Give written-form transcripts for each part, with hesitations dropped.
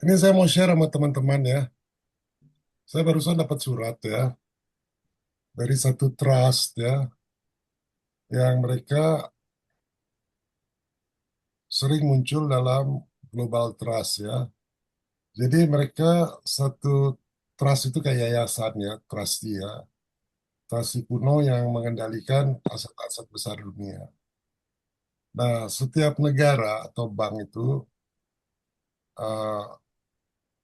Ini saya mau share sama teman-teman ya. Saya barusan dapat surat ya dari satu trust ya yang mereka sering muncul dalam global trust ya. Jadi mereka satu trust itu kayak yayasan ya, trustee ya. Trustee kuno yang mengendalikan aset-aset besar dunia. Nah, setiap negara atau bank itu eh,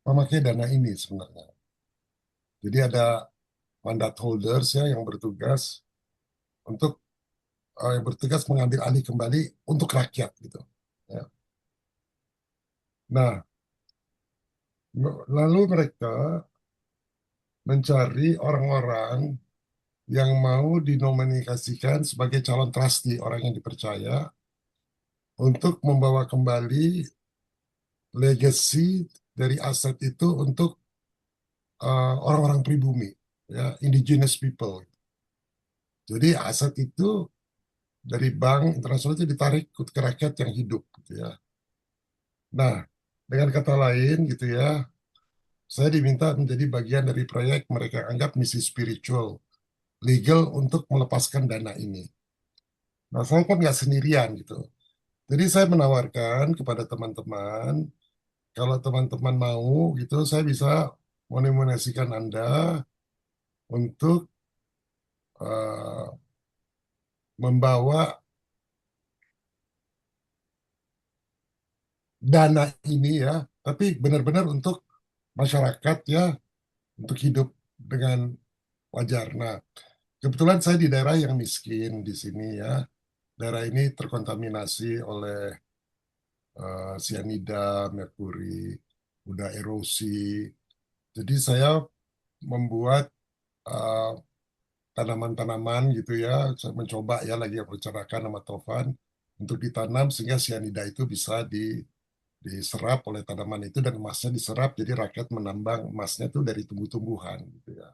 memakai dana ini sebenarnya. Jadi ada mandat holders ya yang bertugas untuk yang bertugas mengambil alih kembali untuk rakyat gitu. Ya. Nah, lalu mereka mencari orang-orang yang mau dinominasikan sebagai calon trustee, orang yang dipercaya untuk membawa kembali legacy dari aset itu untuk orang-orang pribumi, ya, indigenous people. Jadi aset itu dari bank internasional itu ditarik ke rakyat yang hidup, gitu ya. Nah, dengan kata lain, gitu ya, saya diminta menjadi bagian dari proyek mereka anggap misi spiritual, legal untuk melepaskan dana ini. Nah, saya kan nggak sendirian gitu. Jadi saya menawarkan kepada teman-teman, kalau teman-teman mau gitu, saya bisa menominasikan Anda untuk eh, membawa dana ini ya, tapi benar-benar untuk masyarakat ya, untuk hidup dengan wajar. Nah, kebetulan saya di daerah yang miskin di sini ya. Daerah ini terkontaminasi oleh sianida, merkuri, udah erosi. Jadi saya membuat eh, tanaman-tanaman gitu ya. Saya mencoba ya lagi yang rencanakan sama Tovan untuk ditanam sehingga sianida itu bisa diserap oleh tanaman itu dan emasnya diserap jadi rakyat menambang emasnya itu dari tumbuh-tumbuhan gitu ya.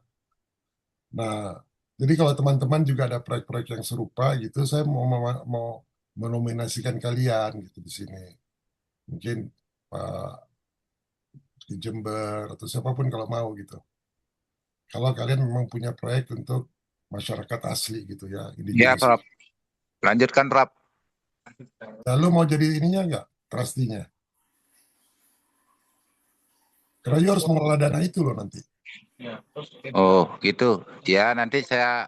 Nah, jadi kalau teman-teman juga ada proyek-proyek yang serupa gitu, saya mau menominasikan kalian gitu di sini. Mungkin Pak di Jember atau siapapun kalau mau gitu. Kalau kalian memang punya proyek untuk masyarakat asli gitu ya, Ya, indigenous. Rob. Lanjutkan, Rob. Lalu mau jadi ininya nggak, trustinya? Karena you harus mengelola dana itu loh nanti. Oh, gitu. Ya, nanti saya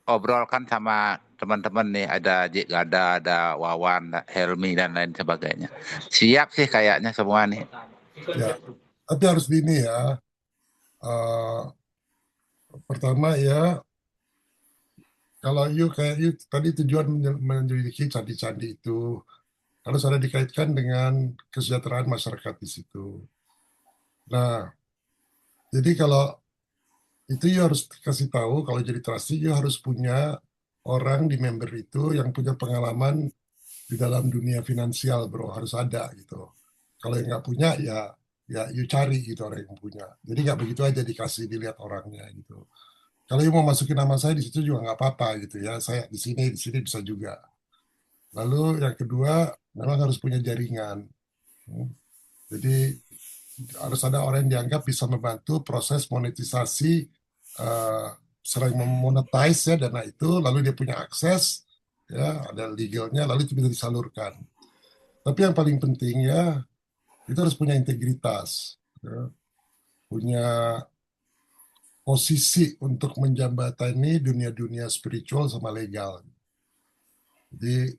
obrolkan sama teman-teman nih. Ada Jik Gada, ada Wawan, ada Helmi, dan lain sebagainya. Siap sih kayaknya semua nih. Ya, tapi harus di ini ya. eh, Pertama ya, kalau you kayak you tadi tujuan menyelidiki candi-candi itu harus ada dikaitkan dengan kesejahteraan masyarakat di situ. Nah, jadi kalau itu you harus kasih tahu kalau jadi trustee you harus punya orang di member itu yang punya pengalaman di dalam dunia finansial, bro, harus ada gitu. Kalau yang nggak punya ya ya you cari gitu orang yang punya. Jadi nggak begitu aja dikasih dilihat orangnya gitu. Kalau you mau masukin nama saya di situ juga nggak apa-apa gitu ya. Saya di sini bisa juga. Lalu yang kedua memang harus punya jaringan. Hmm. Jadi harus ada orang yang dianggap bisa membantu proses monetisasi eh, selain memonetize ya dana itu, lalu dia punya akses ya ada legalnya, lalu itu bisa disalurkan. Tapi yang paling penting ya itu harus punya integritas, ya. Punya posisi untuk menjembatani dunia-dunia spiritual sama legal. Jadi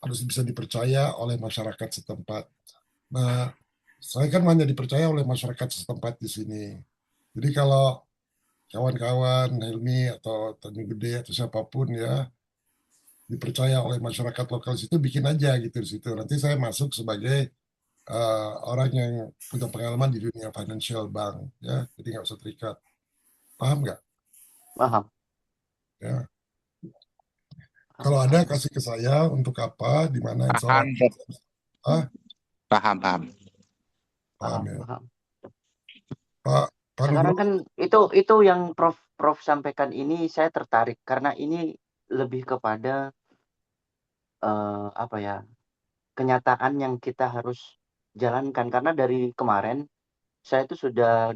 harus bisa dipercaya oleh masyarakat setempat. Nah, saya kan hanya dipercaya oleh masyarakat setempat di sini. Jadi kalau kawan-kawan Helmi atau Tanjung Gede atau siapapun ya dipercaya oleh masyarakat lokal situ bikin aja gitu di situ. Nanti saya masuk sebagai orang yang punya pengalaman di dunia financial bank ya. Jadi nggak usah terikat. Paham nggak? Paham, Ya. paham, Kalau ada paham. kasih ke saya untuk apa, di mana insya Allah Paham, Rob. ah, Paham, paham. paham Paham, ya. paham. Pak Pak Sekarang Nugroho, kan itu yang Prof sampaikan ini saya tertarik karena ini lebih kepada apa ya, kenyataan yang kita harus jalankan karena dari kemarin saya itu sudah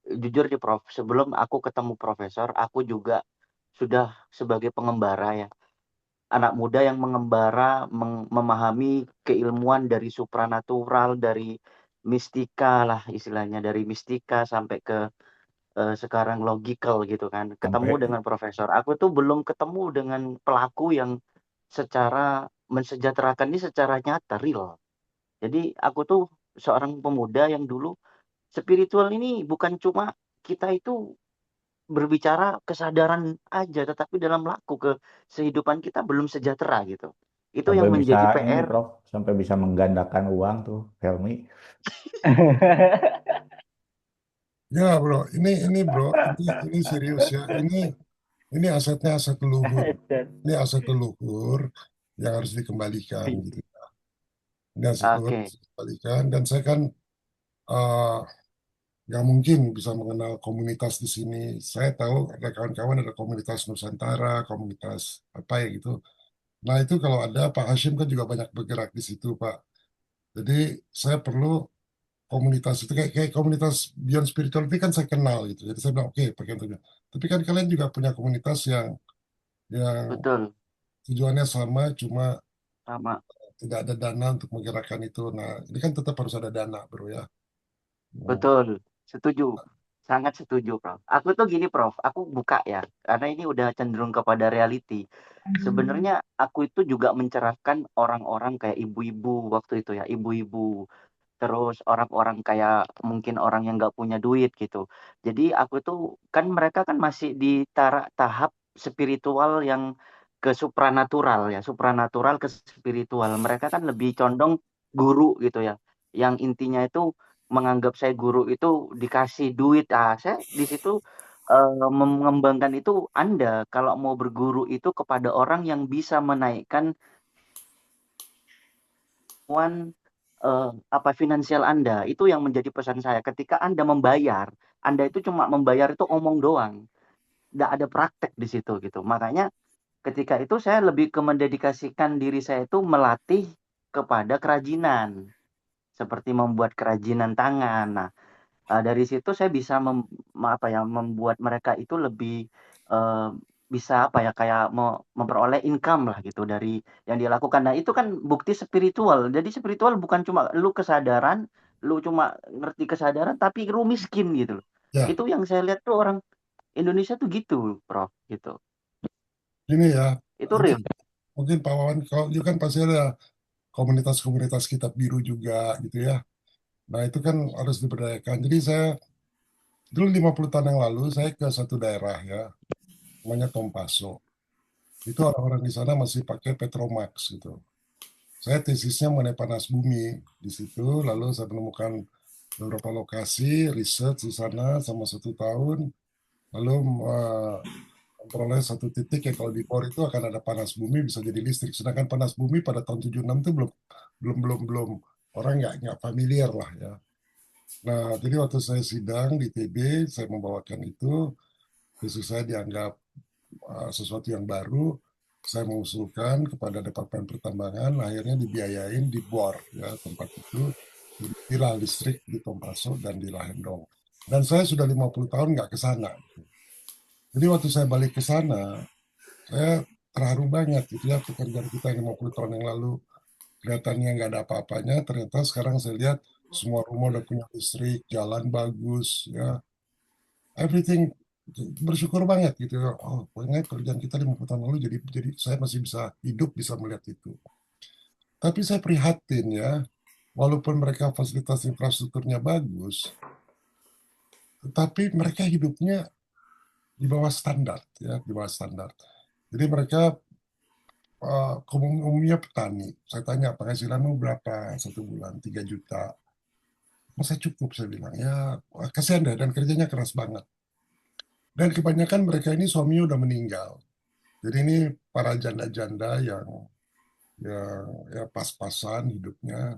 jujur nih Prof, sebelum aku ketemu profesor, aku juga sudah sebagai pengembara ya. Anak muda yang mengembara, memahami keilmuan dari supranatural, dari mistika lah istilahnya, dari mistika sampai ke sekarang logical gitu kan. Ketemu Sampai dengan profesor. Aku tuh belum ketemu dengan pelaku yang secara mensejahterakan ini secara nyata, real. Jadi aku tuh seorang pemuda yang dulu spiritual ini bukan cuma kita itu berbicara kesadaran aja, tetapi dalam laku ke kehidupan kita belum sejahtera gitu. Itu sampai yang bisa menjadi ini PR. Prof, sampai bisa menggandakan uang tuh Helmi. Ya bro, ini bro, ini serius ya. Ini asetnya aset leluhur. Ini aset leluhur yang harus dikembalikan gitu. Ini aset leluhur Oke, harus dikembalikan. Dan saya kan eh, nggak mungkin bisa mengenal komunitas di sini. Saya tahu ada kawan-kawan ada komunitas Nusantara, komunitas apa ya gitu. Nah itu kalau ada Pak Hashim kan juga banyak bergerak di situ Pak. Jadi saya perlu komunitas itu kayak komunitas Beyond Spirituality kan saya kenal gitu. Jadi saya bilang oke pakai untuk tapi kan kalian juga punya komunitas yang betul. tujuannya sama, cuma Sama. tidak ada dana untuk menggerakkan itu. Nah ini kan tetap harus ada dana bro ya. Hmm. Betul, setuju. Sangat setuju, Prof. Aku tuh gini, Prof. Aku buka ya, karena ini udah cenderung kepada reality. Sebenarnya aku itu juga mencerahkan orang-orang kayak ibu-ibu waktu itu ya, ibu-ibu. Terus orang-orang kayak mungkin orang yang nggak punya duit gitu. Jadi aku tuh kan mereka kan masih di tahap spiritual yang ke supranatural ya, supranatural ke spiritual. Mereka kan lebih condong guru gitu ya. Yang intinya itu menganggap saya guru itu dikasih duit. Ah, saya di situ mengembangkan itu Anda kalau mau berguru itu kepada orang yang bisa menaikkan kemampuan apa finansial Anda. Itu yang menjadi pesan saya. Ketika Anda membayar, Anda itu cuma membayar itu omong doang. Nggak ada praktek di situ gitu. Makanya ketika itu saya lebih ke mendedikasikan diri saya itu melatih kepada kerajinan. Seperti membuat kerajinan tangan. Nah, dari situ saya bisa apa ya, membuat mereka itu lebih eee, bisa apa ya, kayak memperoleh income lah gitu dari yang dia lakukan. Nah, itu kan bukti spiritual. Jadi spiritual bukan cuma lu kesadaran, lu cuma ngerti kesadaran tapi lu miskin gitu loh. Ya Itu yang saya lihat tuh orang Indonesia tuh gitu, Prof, gitu. ini ya Itu itu real. mungkin Pak Wawan kalau you kan pasti ada komunitas-komunitas kitab biru juga gitu ya. Nah itu kan harus diberdayakan. Jadi saya dulu 50 tahun yang lalu saya ke satu daerah ya, namanya Tompaso. Itu orang-orang di sana masih pakai Petromax gitu. Saya tesisnya mengenai panas bumi di situ, lalu saya menemukan beberapa lokasi riset di sana sama 1 tahun, lalu eh, memperoleh satu titik yang kalau di bor itu akan ada panas bumi bisa jadi listrik. Sedangkan panas bumi pada tahun 76 itu belum belum belum belum orang nggak familiar lah ya. Nah, jadi waktu saya sidang di TB, saya membawakan itu, khusus saya dianggap sesuatu yang baru, saya mengusulkan kepada Departemen Pertambangan, akhirnya dibiayain di BOR, ya, tempat itu, dilah listrik di Tompaso dan di Lahendong. Dan saya sudah 50 tahun nggak ke sana. Jadi waktu saya balik ke sana, saya terharu banget gitu ya, pekerjaan kita yang 50 tahun yang lalu kelihatannya nggak ada apa-apanya, ternyata sekarang saya lihat semua rumah udah punya listrik, jalan bagus, ya, everything bersyukur banget gitu ya. Oh, pokoknya kerjaan kita 50 tahun lalu jadi saya masih bisa hidup bisa melihat itu. Tapi saya prihatin ya, walaupun mereka fasilitas infrastrukturnya bagus, tetapi mereka hidupnya di bawah standar ya, di bawah standar. Jadi mereka umumnya petani. Saya tanya penghasilanmu berapa 1 bulan? 3 juta. Masa cukup saya bilang ya kasihan deh dan kerjanya keras banget. Dan kebanyakan mereka ini suaminya udah meninggal. Jadi ini para janda-janda yang ya pas-pasan hidupnya.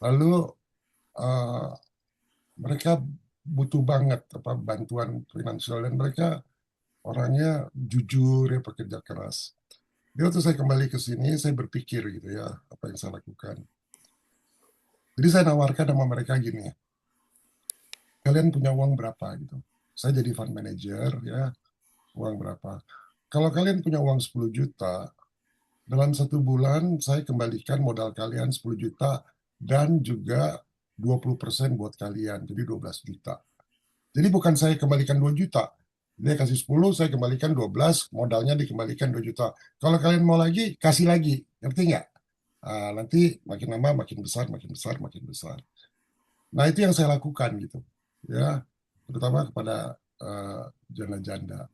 Lalu eh, mereka butuh banget apa bantuan finansial dan mereka orangnya jujur ya pekerja keras. Jadi waktu saya kembali ke sini saya berpikir gitu ya apa yang saya lakukan. Jadi saya nawarkan sama mereka gini, kalian punya uang berapa gitu. Saya jadi fund manager ya, uang berapa. Kalau kalian punya uang 10 juta, dalam 1 bulan saya kembalikan modal kalian 10 juta dan juga 20% buat kalian, jadi 12 juta. Jadi bukan saya kembalikan 2 juta, dia kasih 10, saya kembalikan 12, modalnya dikembalikan 2 juta. Kalau kalian mau lagi, kasih lagi, ngerti nggak? Nanti makin lama makin besar, makin besar, makin besar. Nah itu yang saya lakukan gitu, ya, terutama kepada eh, janda-janda.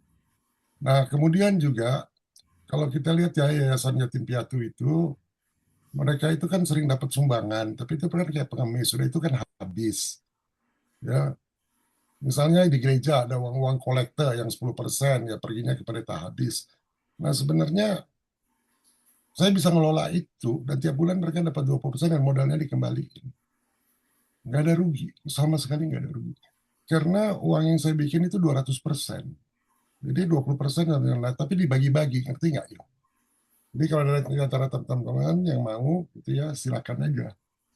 Nah kemudian juga kalau kita lihat ya Yayasan Yatim Piatu itu, mereka itu kan sering dapat sumbangan, tapi itu kan kayak pengemis, sudah itu kan habis. Ya, misalnya di gereja ada uang-uang kolektor yang 10%, ya perginya kepada habis. Nah sebenarnya saya bisa ngelola itu, dan tiap bulan mereka dapat 20% dan modalnya dikembalikan. Nggak ada rugi, sama sekali nggak ada rugi. Karena uang yang saya bikin itu 200%. Jadi 20% dan lain-lain, tapi dibagi-bagi, ngerti nggak ya? Jadi kalau ada di antara teman-teman yang mau, itu ya silakan aja.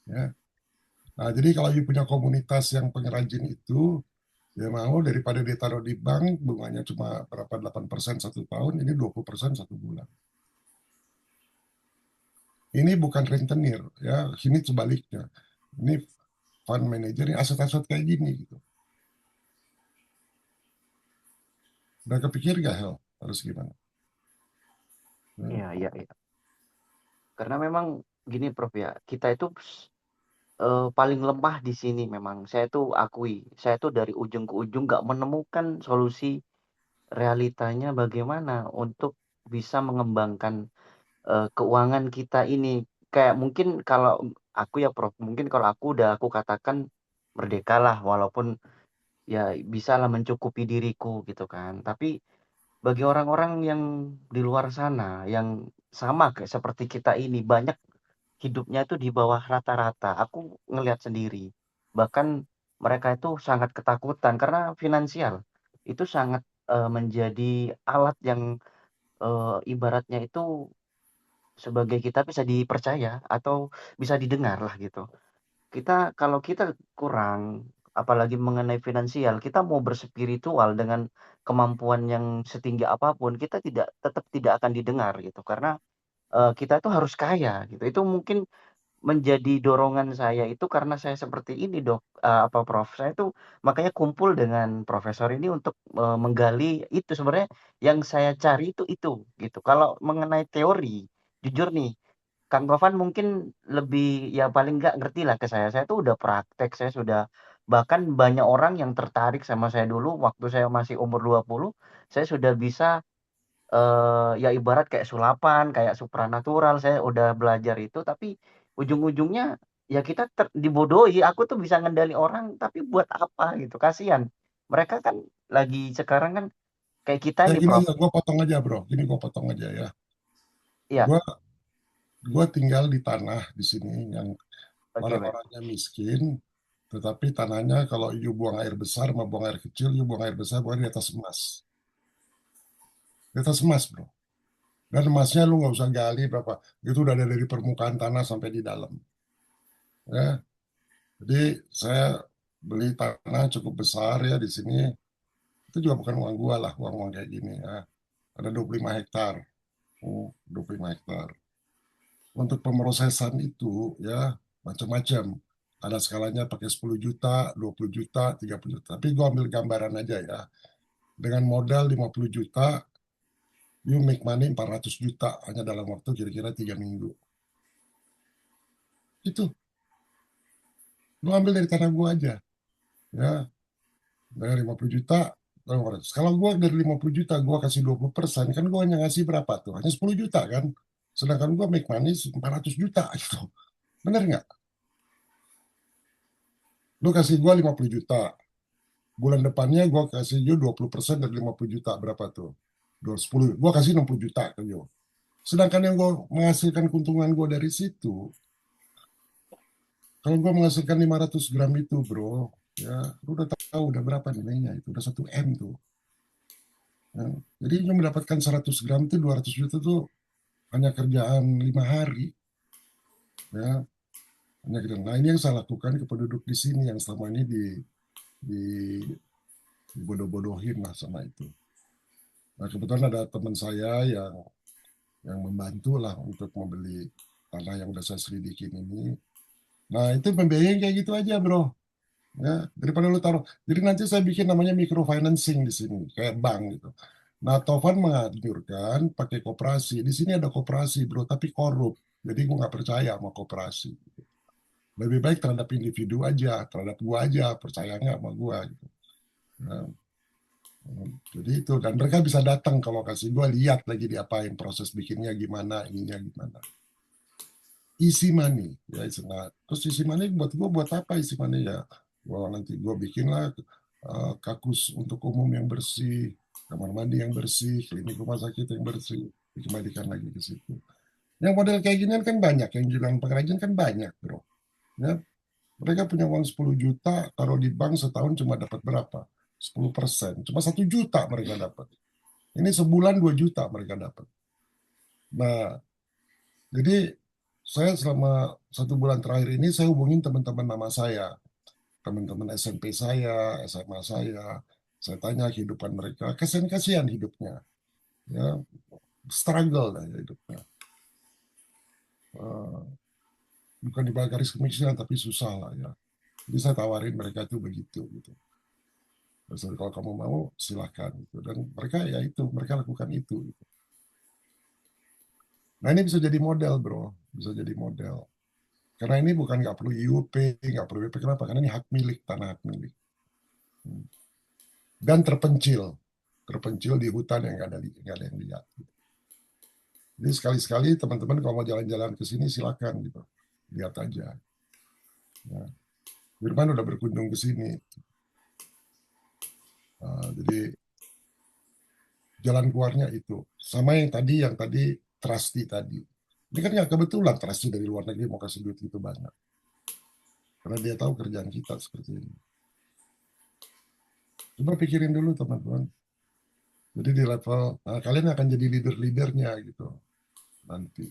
Ya. Nah, jadi kalau you punya komunitas yang pengrajin itu, ya mau daripada ditaruh di bank, bunganya cuma berapa 8% 1 tahun, ini 20% 1 bulan. Ini bukan rentenir, ya. Ini sebaliknya. Ini fund manager yang aset-aset kayak gini gitu. Udah kepikir gak Hel? Harus gimana? Ya. Iya, iya, iya. Karena memang gini Prof ya, kita itu paling lemah di sini memang. Saya tuh akui, saya tuh dari ujung ke ujung nggak menemukan solusi realitanya bagaimana untuk bisa mengembangkan keuangan kita ini. Kayak mungkin kalau aku ya Prof, mungkin kalau aku katakan merdeka lah, walaupun ya bisa lah mencukupi diriku gitu kan. Tapi bagi orang-orang yang di luar sana, yang sama kayak seperti kita ini, banyak hidupnya itu di bawah rata-rata. Aku ngelihat sendiri. Bahkan mereka itu sangat ketakutan karena finansial itu sangat menjadi alat yang ibaratnya itu sebagai kita bisa dipercaya atau bisa didengar lah gitu. Kalau kita kurang, apalagi mengenai finansial, kita mau berspiritual dengan kemampuan yang setinggi apapun, kita tetap tidak akan didengar gitu. Karena kita itu harus kaya gitu. Itu mungkin menjadi dorongan saya itu karena saya seperti ini Dok, apa Prof, saya tuh makanya kumpul dengan profesor ini untuk, menggali itu sebenarnya yang saya cari itu gitu. Kalau mengenai teori, jujur nih, Kang Tovan mungkin lebih ya paling nggak ngerti lah ke saya tuh udah praktek, saya sudah bahkan banyak orang yang tertarik sama saya dulu waktu saya masih umur 20, saya sudah bisa ya ibarat kayak sulapan, kayak supranatural, saya udah belajar itu, tapi ujung-ujungnya ya kita dibodohi. Aku tuh bisa ngendali orang, tapi buat apa gitu, kasihan. Mereka kan lagi sekarang kan kayak kita Ya nih, gini Prof. aja, gue potong aja bro. Gini gue potong aja ya. Iya, Gue gua tinggal di tanah di sini yang oke, baik. orang-orangnya miskin, tetapi tanahnya kalau you buang air besar mau buang air kecil, you buang air besar buang di atas emas. Di atas emas bro. Dan emasnya lu nggak usah gali berapa. Itu udah ada dari permukaan tanah sampai di dalam. Ya. Jadi saya beli tanah cukup besar ya di sini. Itu juga bukan uang gua lah, uang-uang kayak gini ya. Ada 25 hektar. 25 hektar. Untuk pemrosesan itu ya macam-macam. Ada skalanya pakai 10 juta, 20 juta, 30 juta. Tapi gua ambil gambaran aja ya. Dengan modal 50 juta, you make money 400 juta hanya dalam waktu kira-kira 3 minggu. Itu, lu ambil dari tanah gua aja. Ya, dari 50 juta, kalau gua dari 50 juta, gua kasih 20%, kan gua hanya ngasih berapa tuh? Hanya 10 juta kan? Sedangkan gua make money 400 juta gitu. Bener nggak? Lu kasih gua 50 juta. Bulan depannya gua kasih you 20% dari 50 juta. Berapa tuh? 10. Gua kasih 60 juta ke you. Sedangkan yang gua menghasilkan keuntungan gua dari situ, kalau gua menghasilkan 500 gram itu bro, ya lu udah tahu udah berapa nilainya itu. Udah 1 M tuh. Ya. Jadi you mendapatkan 100 gram itu 200 juta tuh hanya kerjaan 5 hari. Ya. Hanya gitu. Nah ini yang saya lakukan ke penduduk di sini yang selama ini di dibodoh-bodohin lah sama itu. Nah kebetulan ada teman saya yang membantu lah untuk membeli tanah yang udah saya selidikin ini. Nah itu pembiayaan kayak gitu aja bro. Ya, daripada lu taruh. Jadi nanti saya bikin namanya microfinancing di sini, kayak bank gitu. Nah, Tovan menganjurkan pakai koperasi. Di sini ada koperasi, bro, tapi korup. Jadi gue nggak percaya sama koperasi. Lebih baik terhadap individu aja, terhadap gua aja, percaya nggak sama gua gitu. Nah, jadi itu, dan mereka bisa datang ke lokasi gua, lihat lagi diapain, proses bikinnya gimana, ininya gimana. Isi money, ya nah, terus isi money buat gua buat apa isi money ya? Gua nanti gua bikin lah kakus untuk umum yang bersih, kamar mandi yang bersih, klinik rumah sakit yang bersih, dikembalikan lagi ke situ. Yang model kayak gini kan banyak, yang jualan pengrajin kan banyak, bro. Ya, mereka punya uang 10 juta, taruh di bank setahun cuma dapat berapa? 10%. Cuma 1 juta mereka dapat. Ini sebulan 2 juta mereka dapat. Nah, jadi saya selama 1 bulan terakhir ini saya hubungin teman-teman nama saya, teman-teman SMP saya, SMA saya tanya kehidupan mereka, kasihan hidupnya, ya struggle lah ya hidupnya. Bukan di bawah garis kemiskinan tapi susah lah ya. Jadi saya tawarin mereka itu begitu gitu. Terus kalau kamu mau silahkan gitu. Dan mereka ya itu mereka lakukan itu gitu. Nah ini bisa jadi model bro, bisa jadi model. Karena ini bukan nggak perlu IUP, nggak perlu BP. Kenapa? Karena ini hak milik, tanah hak milik. Dan terpencil di hutan yang nggak ada yang lihat. Jadi sekali-sekali teman-teman kalau mau jalan-jalan ke sini silakan gitu, lihat aja. Ya. Firman udah berkunjung ke sini. Jadi jalan keluarnya itu sama yang tadi trustee tadi. Ini kan nggak kebetulan trustee dari luar negeri mau kasih duit itu banyak, karena dia tahu kerjaan kita seperti ini. Coba pikirin dulu teman-teman. Jadi di level kalian akan jadi leader-leadernya gitu nanti.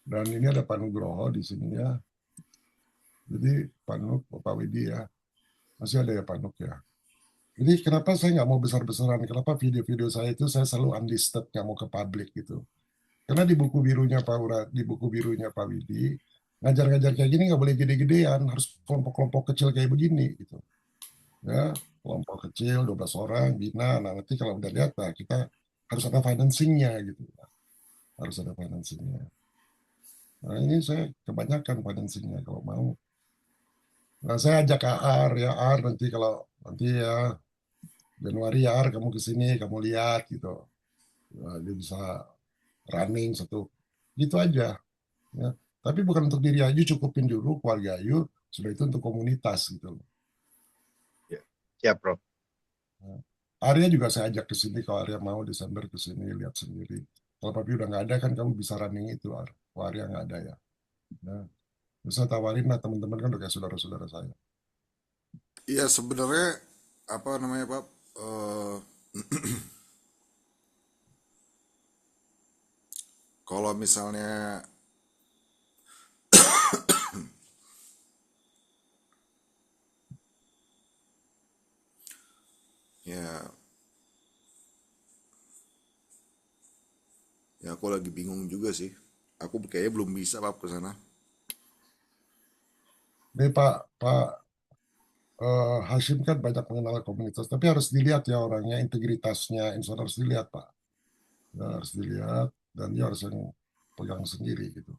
Dan ini ada Pak Nugroho di sini ya. Jadi Pak Nuk, Pak Widi ya, masih ada ya Pak Nuk ya. Jadi kenapa saya nggak mau besar-besaran? Kenapa video-video saya itu saya selalu unlisted, nggak mau ke publik gitu? Karena di buku birunya Pak Widi, ngajar-ngajar kayak gini nggak boleh gede-gedean, harus kelompok-kelompok kecil kayak begini gitu. Ya, kelompok kecil 12 orang bina. Nah, nanti kalau udah lihat nah, kita harus ada financingnya gitu. Harus ada financingnya. Nah, ini saya kebanyakan financingnya kalau mau. Nah, saya ajak AR ya, AR nanti ya Januari ya AR kamu ke sini, kamu lihat gitu. Nah, dia bisa running satu gitu aja. Ya. Tapi bukan untuk diri Ayu, cukupin dulu keluarga Ayu, sudah itu untuk komunitas gitu. Ya, siap, Prof. Nah, Arya juga saya ajak ke sini, kalau Arya mau Desember ke sini lihat sendiri. Kalau Papi udah nggak ada kan kamu bisa running itu, kalau Arya nggak ada ya. Nah, bisa tawarin lah teman-teman kan udah kayak saudara-saudara saya. Iya sebenarnya apa namanya Pak? Kalau misalnya ya ya aku lagi bingung juga sih. Aku kayaknya belum bisa Pak ke sana. Ini Pak Hashim kan banyak mengenal komunitas, tapi harus dilihat ya orangnya, integritasnya, insya harus dilihat Pak. Ya, harus dilihat dan dia harus yang pegang sendiri gitu.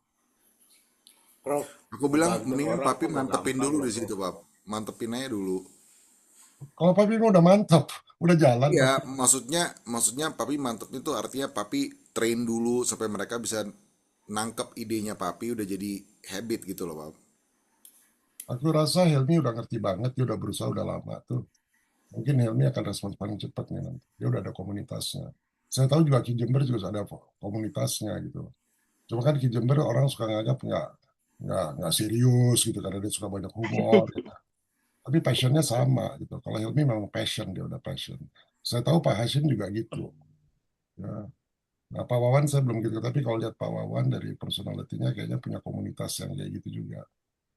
Prof, Aku bilang bantu mendingan orang Papi kok mantepin gampang dulu loh, di Prof. situ Pak. Mantepin aja dulu. Kalau Papi mah udah mantap, udah jalan Iya, Papi. maksudnya Papi mantep itu artinya Papi train dulu sampai mereka bisa nangkep idenya Papi udah jadi habit gitu loh Pak. Aku rasa Helmi udah ngerti banget, dia udah berusaha udah lama tuh. Mungkin Helmi akan respons paling cepat nih nanti. Dia udah ada komunitasnya. Saya tahu juga Ki Jember juga ada komunitasnya gitu. Cuma kan Ki Jember orang suka nganggap nggak serius gitu karena dia suka banyak humor. Gitu. Tapi passionnya sama gitu. Kalau Helmi memang passion, dia udah passion. Saya tahu Pak Hashim juga gitu. Ya. Nah, Pak Wawan saya belum gitu, tapi kalau lihat Pak Wawan dari personalitinya kayaknya punya komunitas yang kayak gitu juga.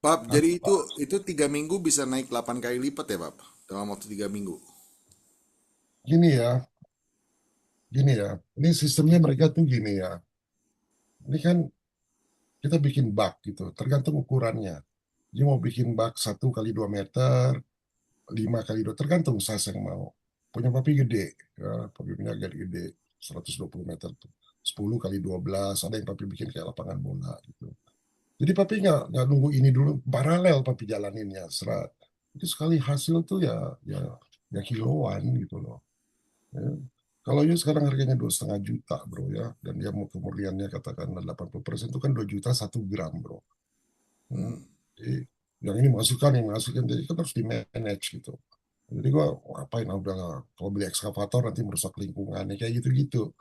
Pap, Nah, jadi itu 3 minggu bisa naik 8 kali lipat ya, Pap? Dalam waktu 3 minggu. gini ya, gini ya. Ini sistemnya mereka tuh gini ya. Ini kan kita bikin bak gitu, tergantung ukurannya. Dia mau bikin bak 1 kali 2 meter, 5 kali 2, tergantung size yang mau. Punya papi gede, ya, papi punya agak gede, 120 meter tuh. 10 kali 12, ada yang papi bikin kayak lapangan bola gitu. Jadi papi nggak nunggu ini dulu, paralel papi jalaninnya, serat. Itu sekali hasil tuh ya kiloan gitu loh. Ya. Kalau you sekarang harganya 2,5 juta bro ya, dan dia mau kemudiannya katakanlah 80% itu kan 2 juta 1 gram bro. Hmm. Hmm. Jadi yang ini masukkan, yang masukin, jadi kan harus di manage gitu. Jadi gua ngapain, udah kalau beli ekskavator nanti merusak lingkungan kayak gitu-gitu.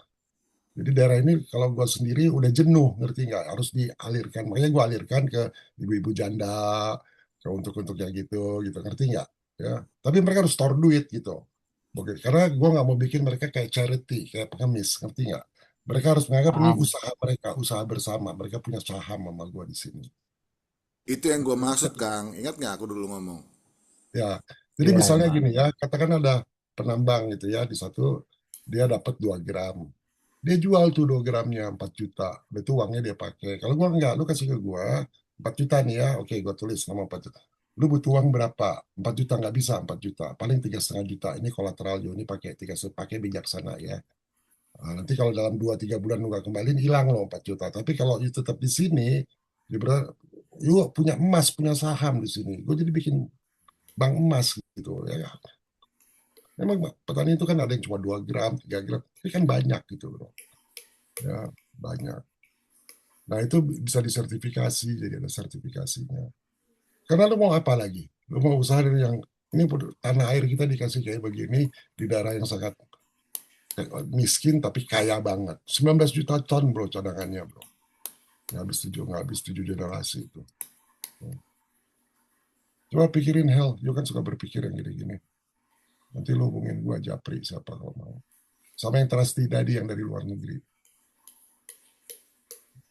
Jadi daerah ini kalau gua sendiri udah jenuh, ngerti nggak? Harus dialirkan. Makanya gua alirkan ke ibu-ibu janda, ke untuk yang gitu, ngerti nggak? Ya. Tapi mereka harus store duit gitu. Oke, karena gua nggak mau bikin mereka kayak charity, kayak pengemis, ngerti nggak? Mereka harus menganggap ini Paham. usaha mereka, usaha bersama. Mereka punya saham sama gua di sini. Itu yang gue maksud, Kang. Ingat nggak aku dulu ngomong? Ya, jadi Iya, misalnya iya. gini ya, katakan ada penambang gitu ya, di satu dia dapat 2 gram. Dia jual tuh 2 gramnya 4 juta. Itu uangnya dia pakai. Kalau gua enggak, lu kasih ke gua 4 juta nih ya. Oke, gua tulis nama 4 juta. Lu butuh uang berapa? 4 juta nggak bisa 4 juta. Paling 3,5 juta. Ini kolateral you, ini pakai bijaksana ya. Nah, nanti kalau dalam 2-3 bulan lu nggak kembaliin, hilang loh 4 juta. Tapi kalau you tetap di sini, you punya emas, punya saham di sini. Gue jadi bikin bank emas gitu ya. Memang petani itu kan ada yang cuma 2 gram, 3 gram, tapi kan banyak gitu loh. Ya, banyak. Nah, itu bisa disertifikasi, jadi ada sertifikasinya. Karena lu mau apa lagi? Lu mau usaha dari yang ini tanah air kita dikasih kayak begini di daerah yang sangat miskin tapi kaya banget. 19 juta ton bro cadangannya bro. Nggak habis 7 generasi itu. Coba pikirin hell, you kan suka berpikir yang gini-gini. Nanti lu hubungin gua Japri siapa kalau mau. Sama yang Trusty Daddy yang dari luar negeri.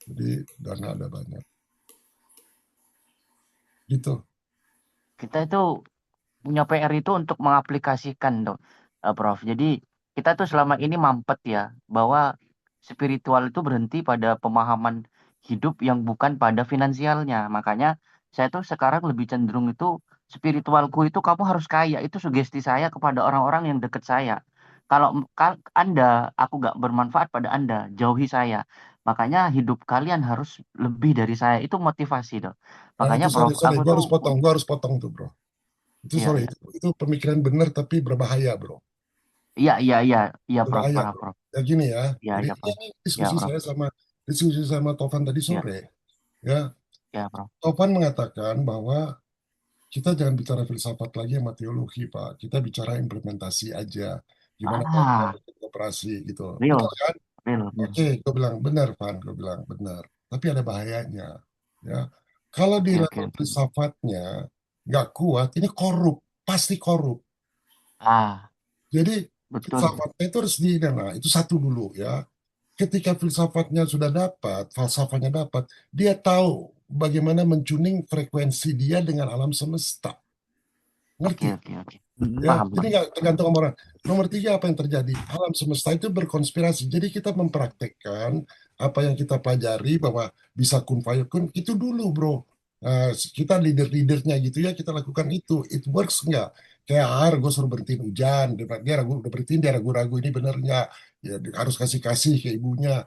Jadi dana ada banyak. Gitu. Kita itu punya PR itu untuk mengaplikasikan tuh, Prof. Jadi kita tuh selama ini mampet ya bahwa spiritual itu berhenti pada pemahaman hidup yang bukan pada finansialnya. Makanya saya tuh sekarang lebih cenderung itu spiritualku itu kamu harus kaya. Itu sugesti saya kepada orang-orang yang dekat saya. Kalau Anda, aku gak bermanfaat pada Anda, jauhi saya. Makanya hidup kalian harus lebih dari saya. Itu motivasi tuh. Nah Makanya itu Prof, sorry, aku tuh gua harus potong tuh bro. Itu iya sorry, iya itu pemikiran benar tapi berbahaya bro. iya iya iya iya Prof, Berbahaya parah bro. Prof. Ya gini ya, Iya jadi iya Prof. ini Iya diskusi Prof. saya sama Tovan tadi Iya sore. Ya, iya Prof. Tovan mengatakan bahwa kita jangan bicara filsafat lagi sama teologi Pak. Kita bicara implementasi aja. Gimana cara Ah, operasi gitu. Betul real kan? real real. Oke, gue bilang benar, Van. Gue bilang benar. Tapi ada bahayanya. Ya, kalau di Oke oke level oke. filsafatnya nggak kuat, ini korup, pasti korup. Ah, Jadi betul. filsafatnya itu harus nah itu satu dulu ya. Ketika filsafatnya sudah dapat, falsafahnya dapat, dia tahu bagaimana mentuning frekuensi dia dengan alam semesta. Oke Ngerti? oke oke. Ya, Paham jadi Prof. nggak tergantung sama orang. Nomor tiga, apa yang terjadi? Alam semesta itu berkonspirasi. Jadi kita mempraktekkan apa yang kita pelajari bahwa bisa kun fayakun itu dulu, bro. Nah, kita leader-leadernya gitu ya, kita lakukan itu. It works nggak? Kayak air, gue suruh berhentiin hujan. Dia ragu, udah berhentiin, dia ragu-ragu ini bener nggak? Ya, harus kasih-kasih ke ibunya.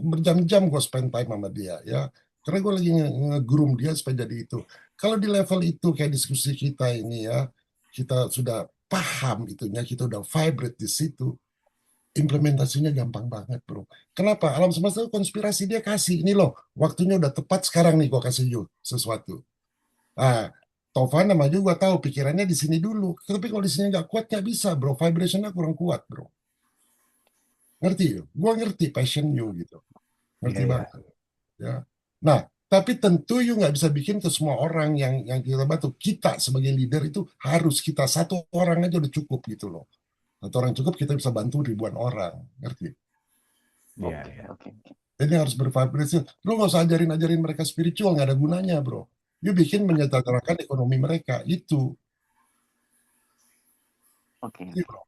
Berjam-jam gue spend time sama dia, ya. Karena gue lagi nge-groom dia supaya jadi itu. Kalau di level itu, kayak diskusi kita ini ya, kita sudah paham itunya, kita udah vibrate di situ, implementasinya gampang banget bro. Kenapa? Alam semesta itu konspirasi, dia kasih, ini loh, waktunya udah tepat sekarang nih, gua kasih you sesuatu. Ah, Tovan sama juga tahu pikirannya di sini dulu, tapi kalau di sini nggak kuat nggak bisa bro, vibrationnya kurang kuat bro. Ngerti you? Gua ngerti passion you gitu, Iya, ngerti iya. banget ya. Nah, tapi tentu you nggak bisa bikin ke semua orang yang kita bantu. Kita sebagai leader itu harus kita satu orang aja udah cukup gitu loh. Satu orang cukup, kita bisa bantu ribuan orang, ngerti? Iya, Oke iya. oke. Jadi harus bervibrasi. Lu nggak usah ajarin mereka spiritual, nggak ada gunanya, bro. You bikin menyejahterakan ekonomi mereka itu. Oke. Gitu, bro.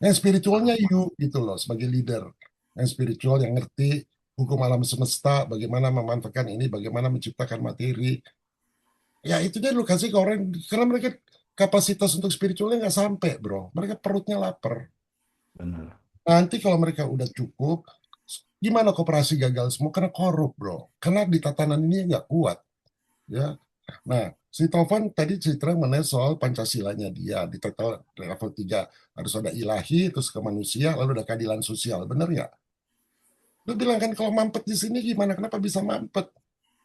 Yang spiritualnya you gitu loh sebagai leader. Yang spiritual yang ngerti hukum alam semesta, bagaimana memanfaatkan ini, bagaimana menciptakan materi. Ya itu dia lu kasih ke orang karena mereka kapasitas untuk spiritualnya nggak sampai, bro. Mereka perutnya lapar. Benar. Nanti kalau mereka udah cukup, gimana koperasi gagal semua karena korup, bro. Karena di tatanan ini nggak kuat, ya. Nah, si Tovan tadi cerita mengenai soal Pancasilanya dia di total level 3 harus ada ilahi, terus ke manusia, lalu ada keadilan sosial, bener nggak? Lu bilang kan kalau mampet di sini gimana? Kenapa bisa mampet?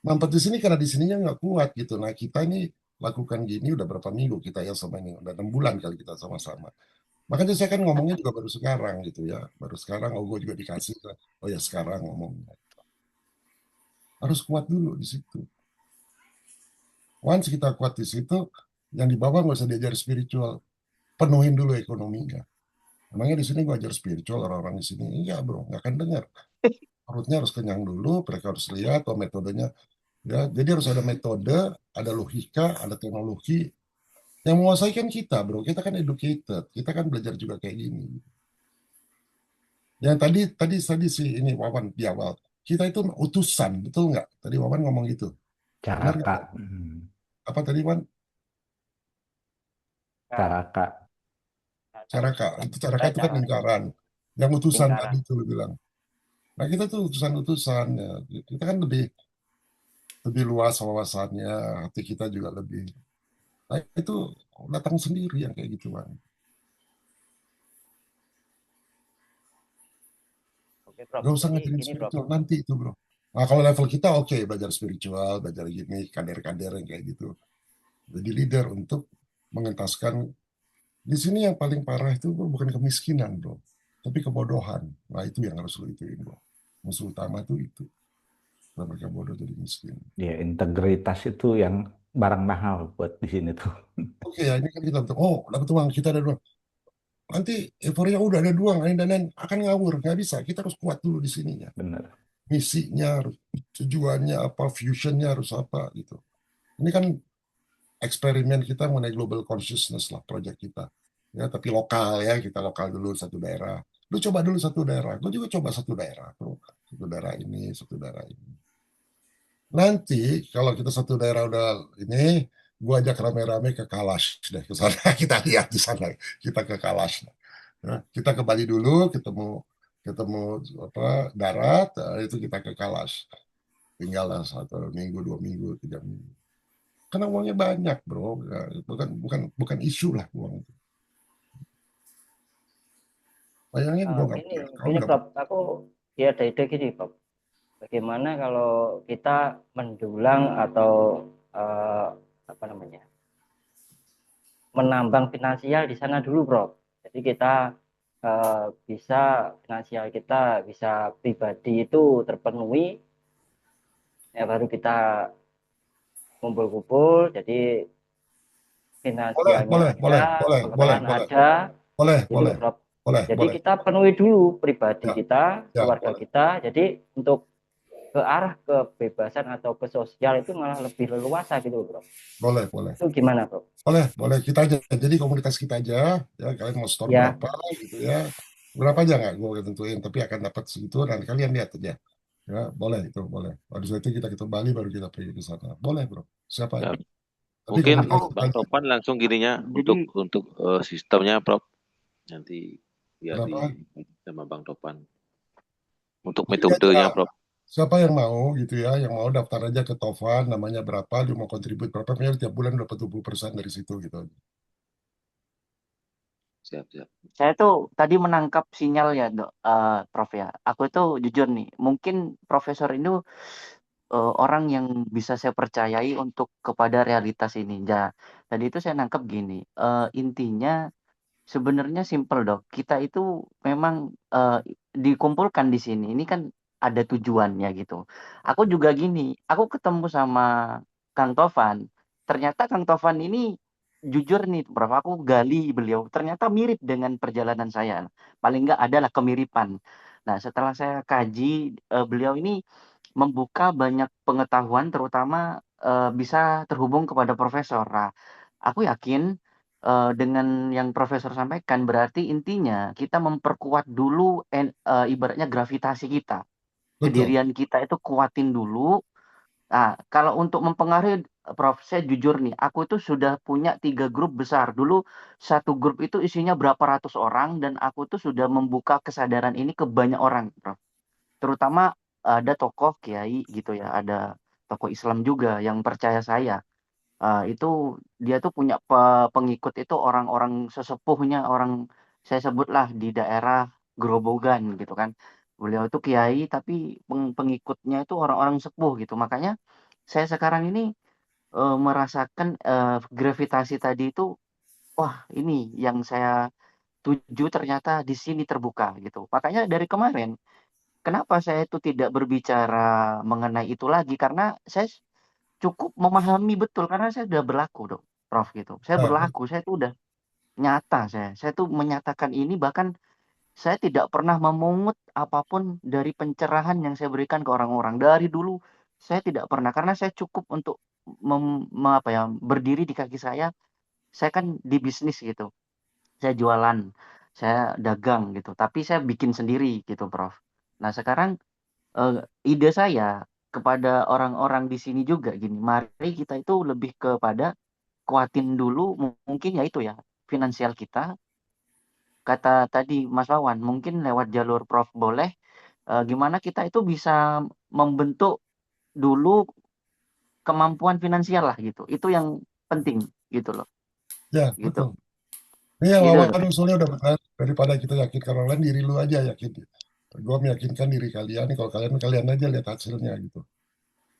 Mampet di sini karena di sininya nggak kuat gitu. Nah kita ini lakukan gini udah berapa minggu kita ya sama ini, udah 6 bulan kali kita sama-sama. Makanya saya kan ngomongnya juga baru sekarang gitu ya, baru sekarang. Oh gue juga dikasih, oh ya sekarang ngomongnya. Harus kuat dulu di situ. Once kita kuat di situ, yang di bawah nggak usah diajar spiritual, penuhin dulu ekonominya. Emangnya di sini gue ajar spiritual orang-orang di sini? Iya bro, nggak akan dengar. Perutnya harus kenyang dulu, mereka harus lihat oh metodenya. Ya, jadi harus ada metode, ada logika, ada teknologi. Yang menguasai kan kita bro, kita kan educated, kita kan belajar juga kayak gini. Yang tadi si ini Wawan di awal, kita itu utusan, betul nggak? Tadi Wawan ngomong gitu, benar nggak? Caraka. Apa tadi Wan? Caraka. Caraka, itu caraka itu kan lingkaran. Yang utusan Lingkaran. tadi itu lu bilang. Nah kita tuh utusan-utusan ya. Kita kan lebih lebih luas wawasannya, hati kita juga lebih. Nah itu datang sendiri yang kayak gitu Wan. Oke, Prof. Gak usah Jadi ngajarin gini, Prof. spiritual nanti itu bro. Nah kalau level kita oke, belajar spiritual, belajar gini, kader-kader yang kayak gitu. Jadi leader untuk mengentaskan. Di sini yang paling parah itu bro, bukan kemiskinan bro, tapi kebodohan. Nah itu yang harus lo ituin bro. Musuh utama tuh itu. Karena mereka bodoh jadi miskin. Ya, integritas itu yang barang mahal buat di sini tuh. Oke ya ini kan kita bilang, oh dapat uang, kita ada uang. Nanti euforia udah ada uang, dan akan ngawur. Nggak bisa, kita harus kuat dulu di sininya. Benar. Misinya, harus tujuannya apa, fusionnya harus apa gitu. Ini kan eksperimen kita mengenai global consciousness lah proyek kita. Ya, tapi lokal ya, kita lokal dulu satu daerah. Lu coba dulu satu daerah, gue juga coba satu daerah. Tuh. Satu daerah ini, satu daerah ini. Nanti kalau kita satu daerah udah ini, gue ajak rame-rame ke Kalash deh ke sana. Kita lihat di sana, kita ke Kalash. Ya, kita ke Bali dulu, ketemu ketemu apa darat, itu kita ke Kalash. Tinggallah 1 minggu, 2 minggu, 3 minggu. Karena uangnya banyak, bro. Ya, bukan isu lah uang itu. Bayangin gue nggak Gini, kalau nggak Prof. Aku ya ada ide gini, Prof. Bagaimana kalau kita mendulang atau apa namanya, menambang finansial di sana dulu, Prof. Jadi kita bisa finansial kita bisa pribadi itu terpenuhi, ya baru kita kumpul-kumpul. Jadi finansialnya ada, pengenalan ada, gitu loh, Prof. Jadi kita penuhi dulu pribadi kita, keluarga kita. Jadi untuk ke arah kebebasan atau ke sosial itu malah lebih leluasa gitu, Bro. Boleh. Itu gimana, Bro? Boleh kita aja. Jadi komunitas kita aja, ya kalian mau store Ya. berapa gitu ya. Berapa aja nggak gue tentuin, tapi akan dapat segitu dan kalian lihat aja. Ya, boleh itu, boleh. Habis itu kita ke Bali baru kita pergi ke sana. Boleh, Bro. Siapa Ya, aja. Tapi mungkin komunitas kita Bang aja. Topan langsung gininya Jadi- untuk sistemnya, Prof. Nanti biar Kenapa? sama Bang Topan. Untuk Jadi metodenya, aja, Prof. siapa yang mau gitu ya, yang mau daftar aja ke Tovan, namanya berapa, dia mau kontribut berapa, punya tiap bulan dapat 20% dari situ gitu. Siap. Saya tuh tadi menangkap sinyal ya, Prof ya. Aku tuh jujur nih, mungkin Profesor ini orang yang bisa saya percayai untuk kepada realitas ini. Ya, tadi itu saya nangkap gini, intinya sebenarnya simple dok. Kita itu memang dikumpulkan di sini. Ini kan ada tujuannya gitu. Aku juga gini, aku ketemu sama Kang Tovan. Ternyata Kang Tovan ini jujur nih, Prof. Aku gali beliau. Ternyata mirip dengan perjalanan saya. Paling nggak adalah kemiripan. Nah, setelah saya kaji, beliau ini membuka banyak pengetahuan, terutama bisa terhubung kepada profesor. Nah, aku yakin dengan yang profesor sampaikan berarti intinya kita memperkuat dulu ibaratnya gravitasi kita. Betul. Pendirian kita itu kuatin dulu. Nah, kalau untuk mempengaruhi, Prof, saya jujur nih, aku itu sudah punya 3 grup besar. Dulu satu grup itu isinya berapa ratus orang dan aku tuh sudah membuka kesadaran ini ke banyak orang, Prof. Terutama ada tokoh kiai gitu ya, ada tokoh Islam juga yang percaya saya. Itu dia tuh punya pengikut itu orang-orang sesepuhnya, orang saya sebutlah di daerah Grobogan gitu kan. Beliau itu kiai tapi pengikutnya itu orang-orang sepuh gitu. Makanya saya sekarang ini merasakan gravitasi tadi itu, wah ini yang saya tuju ternyata di sini terbuka gitu. Makanya dari kemarin, kenapa saya itu tidak berbicara mengenai itu lagi karena saya cukup memahami betul karena saya udah berlaku dong, Prof gitu. Saya Nah, berlaku, saya tuh udah nyata saya. Saya tuh menyatakan ini bahkan saya tidak pernah memungut apapun dari pencerahan yang saya berikan ke orang-orang. Dari dulu saya tidak pernah karena saya cukup untuk berdiri di kaki saya. Saya kan di bisnis gitu. Saya jualan, saya dagang gitu. Tapi saya bikin sendiri gitu, Prof. Nah, sekarang ide saya kepada orang-orang di sini juga gini, mari kita itu lebih kepada kuatin dulu mungkin ya itu ya, finansial kita. Kata tadi Mas Wawan, mungkin lewat jalur Prof boleh, gimana kita itu bisa membentuk dulu kemampuan finansial lah gitu. Itu yang penting gitu loh, ya gitu. betul. Ini yang Gitu. Wawan usulnya udah benar. Daripada kita yakinkan orang lain, diri lu aja yakin. Gue meyakinkan diri kalian, kalau kalian aja lihat hasilnya gitu.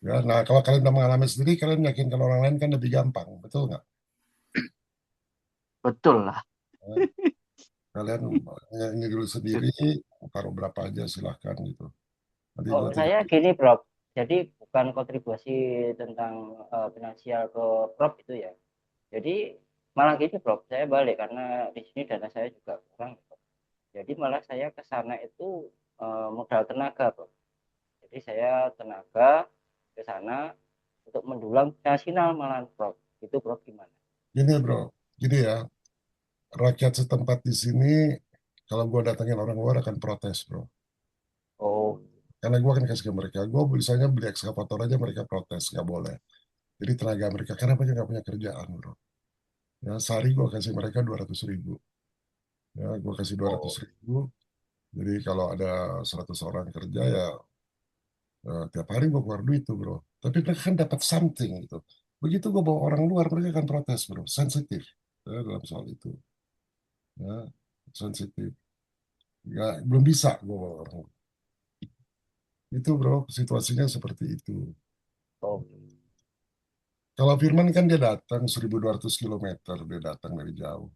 Ya, nah kalau kalian udah mengalami sendiri, kalian meyakinkan orang lain kan lebih gampang, betul nggak? Betul lah. Nah, kalian ini dulu sendiri, taruh berapa aja silahkan gitu. Nanti Oh, gue tinggal. saya gini, Prof. Jadi bukan kontribusi tentang finansial ke Prof itu ya. Jadi malah gini, Prof. Saya balik karena di sini dana saya juga kurang. Prof. Jadi malah saya ke sana itu modal tenaga, Prof. Jadi saya tenaga ke sana untuk mendulang nasional malah, Prof. Itu, Prof, gimana? Gini bro, gini ya, rakyat setempat di sini, kalau gue datangin orang luar akan protes bro. Oh, Karena gue akan kasih ke mereka, gue misalnya beli ekskavator aja mereka protes, nggak boleh. Jadi tenaga mereka, karena mereka nggak punya kerjaan bro. Ya, sehari gue kasih mereka 200.000. Ya, gue kasih dua ratus oh, ribu. Jadi kalau ada 100 orang kerja ya tiap hari gue keluar duit tuh bro. Tapi mereka kan dapat something gitu. Begitu gue bawa orang luar mereka akan protes bro, sensitif ya, dalam soal itu. Ya, sensitif. Ya, belum bisa gue bawa orang luar. Itu bro, situasinya seperti itu. oh. Kalau Firman kan dia datang 1.200 kilometer, dia datang dari jauh.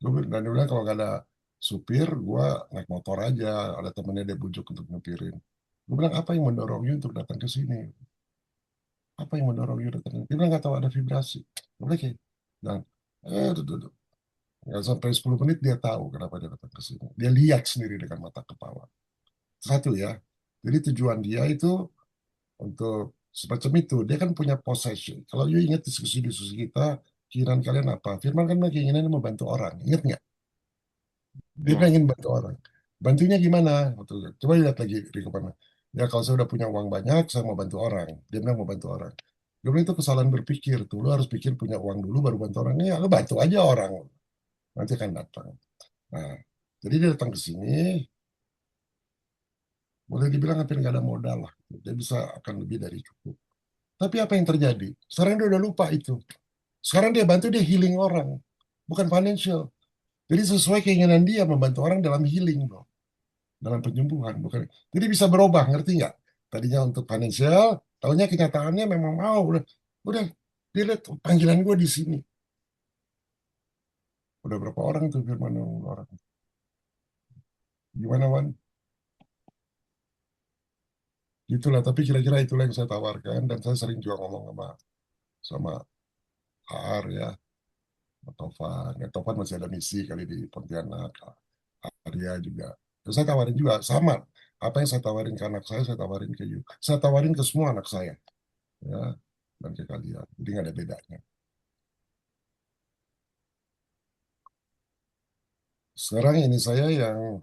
Dan dia bilang kalau nggak ada supir, gue naik motor aja. Ada temennya dia bujuk untuk nyepirin. Gue bilang apa yang mendorong you untuk datang ke sini? Apa yang mendorong you datang? Dia bilang nggak tahu ada vibrasi. Gue bilang kayak, dan duduk. Nggak sampai 10 menit dia tahu kenapa dia datang ke sini. Dia lihat sendiri dengan mata kepala. Satu ya. Jadi tujuan dia itu untuk semacam itu. Dia kan punya possession. Kalau you ingat diskusi-diskusi kita, keinginan kalian apa? Firman kan keinginannya membantu orang. Ingat nggak? Dia Ya, pengen bantu orang. Bantunya gimana? Betul. Coba lihat lagi di kemana. Ya kalau saya udah punya uang banyak, saya mau bantu orang. Dia bilang mau bantu orang. Dia bilang itu kesalahan berpikir. Tuh, lu harus pikir punya uang dulu baru bantu orang. Ya, lu bantu aja orang. Nanti akan datang. Nah, jadi dia datang ke sini, boleh dibilang hampir nggak ada modal lah. Dia bisa akan lebih dari cukup. Tapi apa yang terjadi? Sekarang dia udah lupa itu. Sekarang dia bantu dia healing orang, bukan financial. Jadi sesuai keinginan dia membantu orang dalam healing, bro. Dalam penyembuhan, bukan. Jadi bisa berubah, ngerti nggak? Tadinya untuk financial, tahunya kenyataannya memang mau. Udah, dia lihat panggilan gue di sini. Udah berapa orang tuh firman yang orang? Gimana, Wan? Itulah, tapi kira-kira itulah yang saya tawarkan dan saya sering juga ngomong sama AR ya, Tovan. Ya, Tovan masih ada misi kali di Pontianak, Arya juga. Terus saya tawarin juga sama. Apa yang saya tawarin ke anak saya tawarin ke you. Saya tawarin ke semua anak saya. Ya. dan ke kalian. Jadi nggak ada bedanya. Sekarang ini saya yang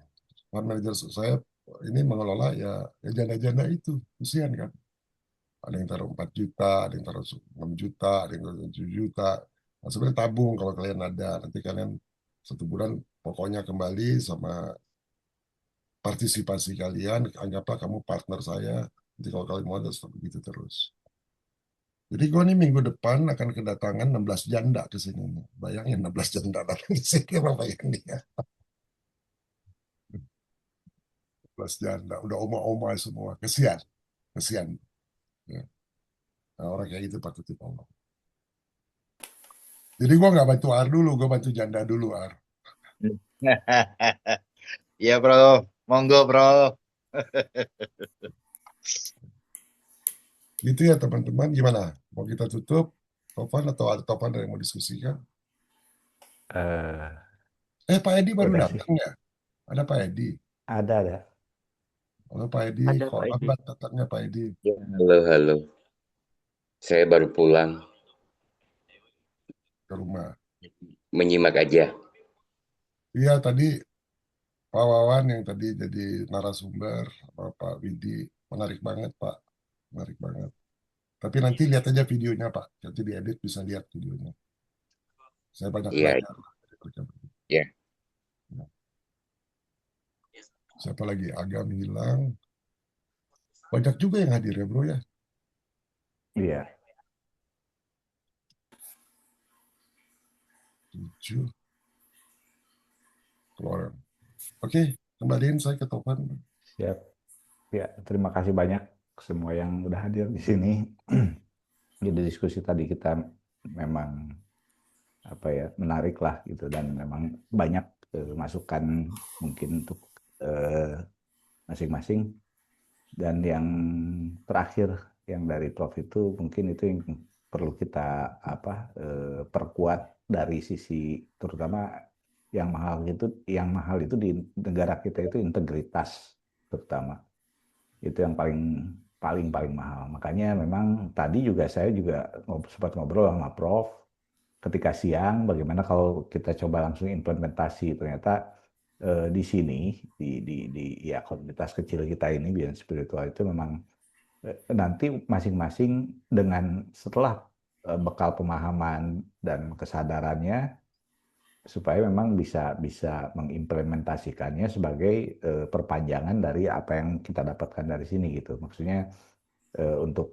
fund manager saya ini mengelola ya janda-janda itu, kesian kan. Ada yang taruh 4 juta, ada yang taruh 6 juta, ada yang taruh 7 juta. Nah, sebenarnya tabung kalau kalian ada, nanti kalian 1 bulan pokoknya kembali sama partisipasi kalian, anggaplah kamu partner saya, nanti kalau kalian mau ada begitu terus. Jadi gue nih minggu depan akan kedatangan 16 janda ke sini. Bayangin 16 janda datang ke sini, apa yang dia? 16 janda, udah oma-oma semua, kesian, kesian. Ya. Nah, orang kayak gitu patut ditolong. Jadi gue nggak bantu Ar dulu, gue bantu janda dulu Ar. Iya, Bro. Monggo, Bro. Gitu ya teman-teman, gimana? Mau kita tutup, Tovan atau ada Tovan yang mau diskusikan? Pak Edi baru Udah sih, datang ya? Ada Pak Edi. ada. Halo Pak Edi, Ada kok Pak Edi. lambat datangnya Pak Edi? Ya, halo. Saya baru pulang, Ke rumah. menyimak aja. Iya tadi Pak Wawan yang tadi jadi narasumber, Pak Widi, menarik banget Pak, menarik banget. Tapi nanti lihat aja videonya Pak, nanti diedit bisa lihat videonya. Saya banyak Iya, belajar. ya. Siapa lagi? Agam hilang. Banyak juga yang hadir ya bro ya. Iya. 7 keluar. Oke, kembaliin saya ke Topan. Siap. Ya, terima kasih banyak semua yang udah hadir di sini. Jadi diskusi tadi kita memang menarik lah gitu, dan memang banyak masukan mungkin untuk masing-masing. Dan yang terakhir yang dari Prof itu mungkin itu yang perlu kita perkuat dari sisi terutama yang mahal itu di negara kita itu integritas terutama. Itu yang paling mahal. Makanya memang tadi saya juga sempat ngobrol sama Prof ketika siang, bagaimana kalau kita coba langsung implementasi. Ternyata di sini di ya komunitas kecil kita ini Beyond Spiritual itu memang nanti masing-masing dengan setelah bekal pemahaman dan kesadarannya, supaya memang bisa mengimplementasikannya sebagai perpanjangan dari apa yang kita dapatkan dari sini gitu. Maksudnya untuk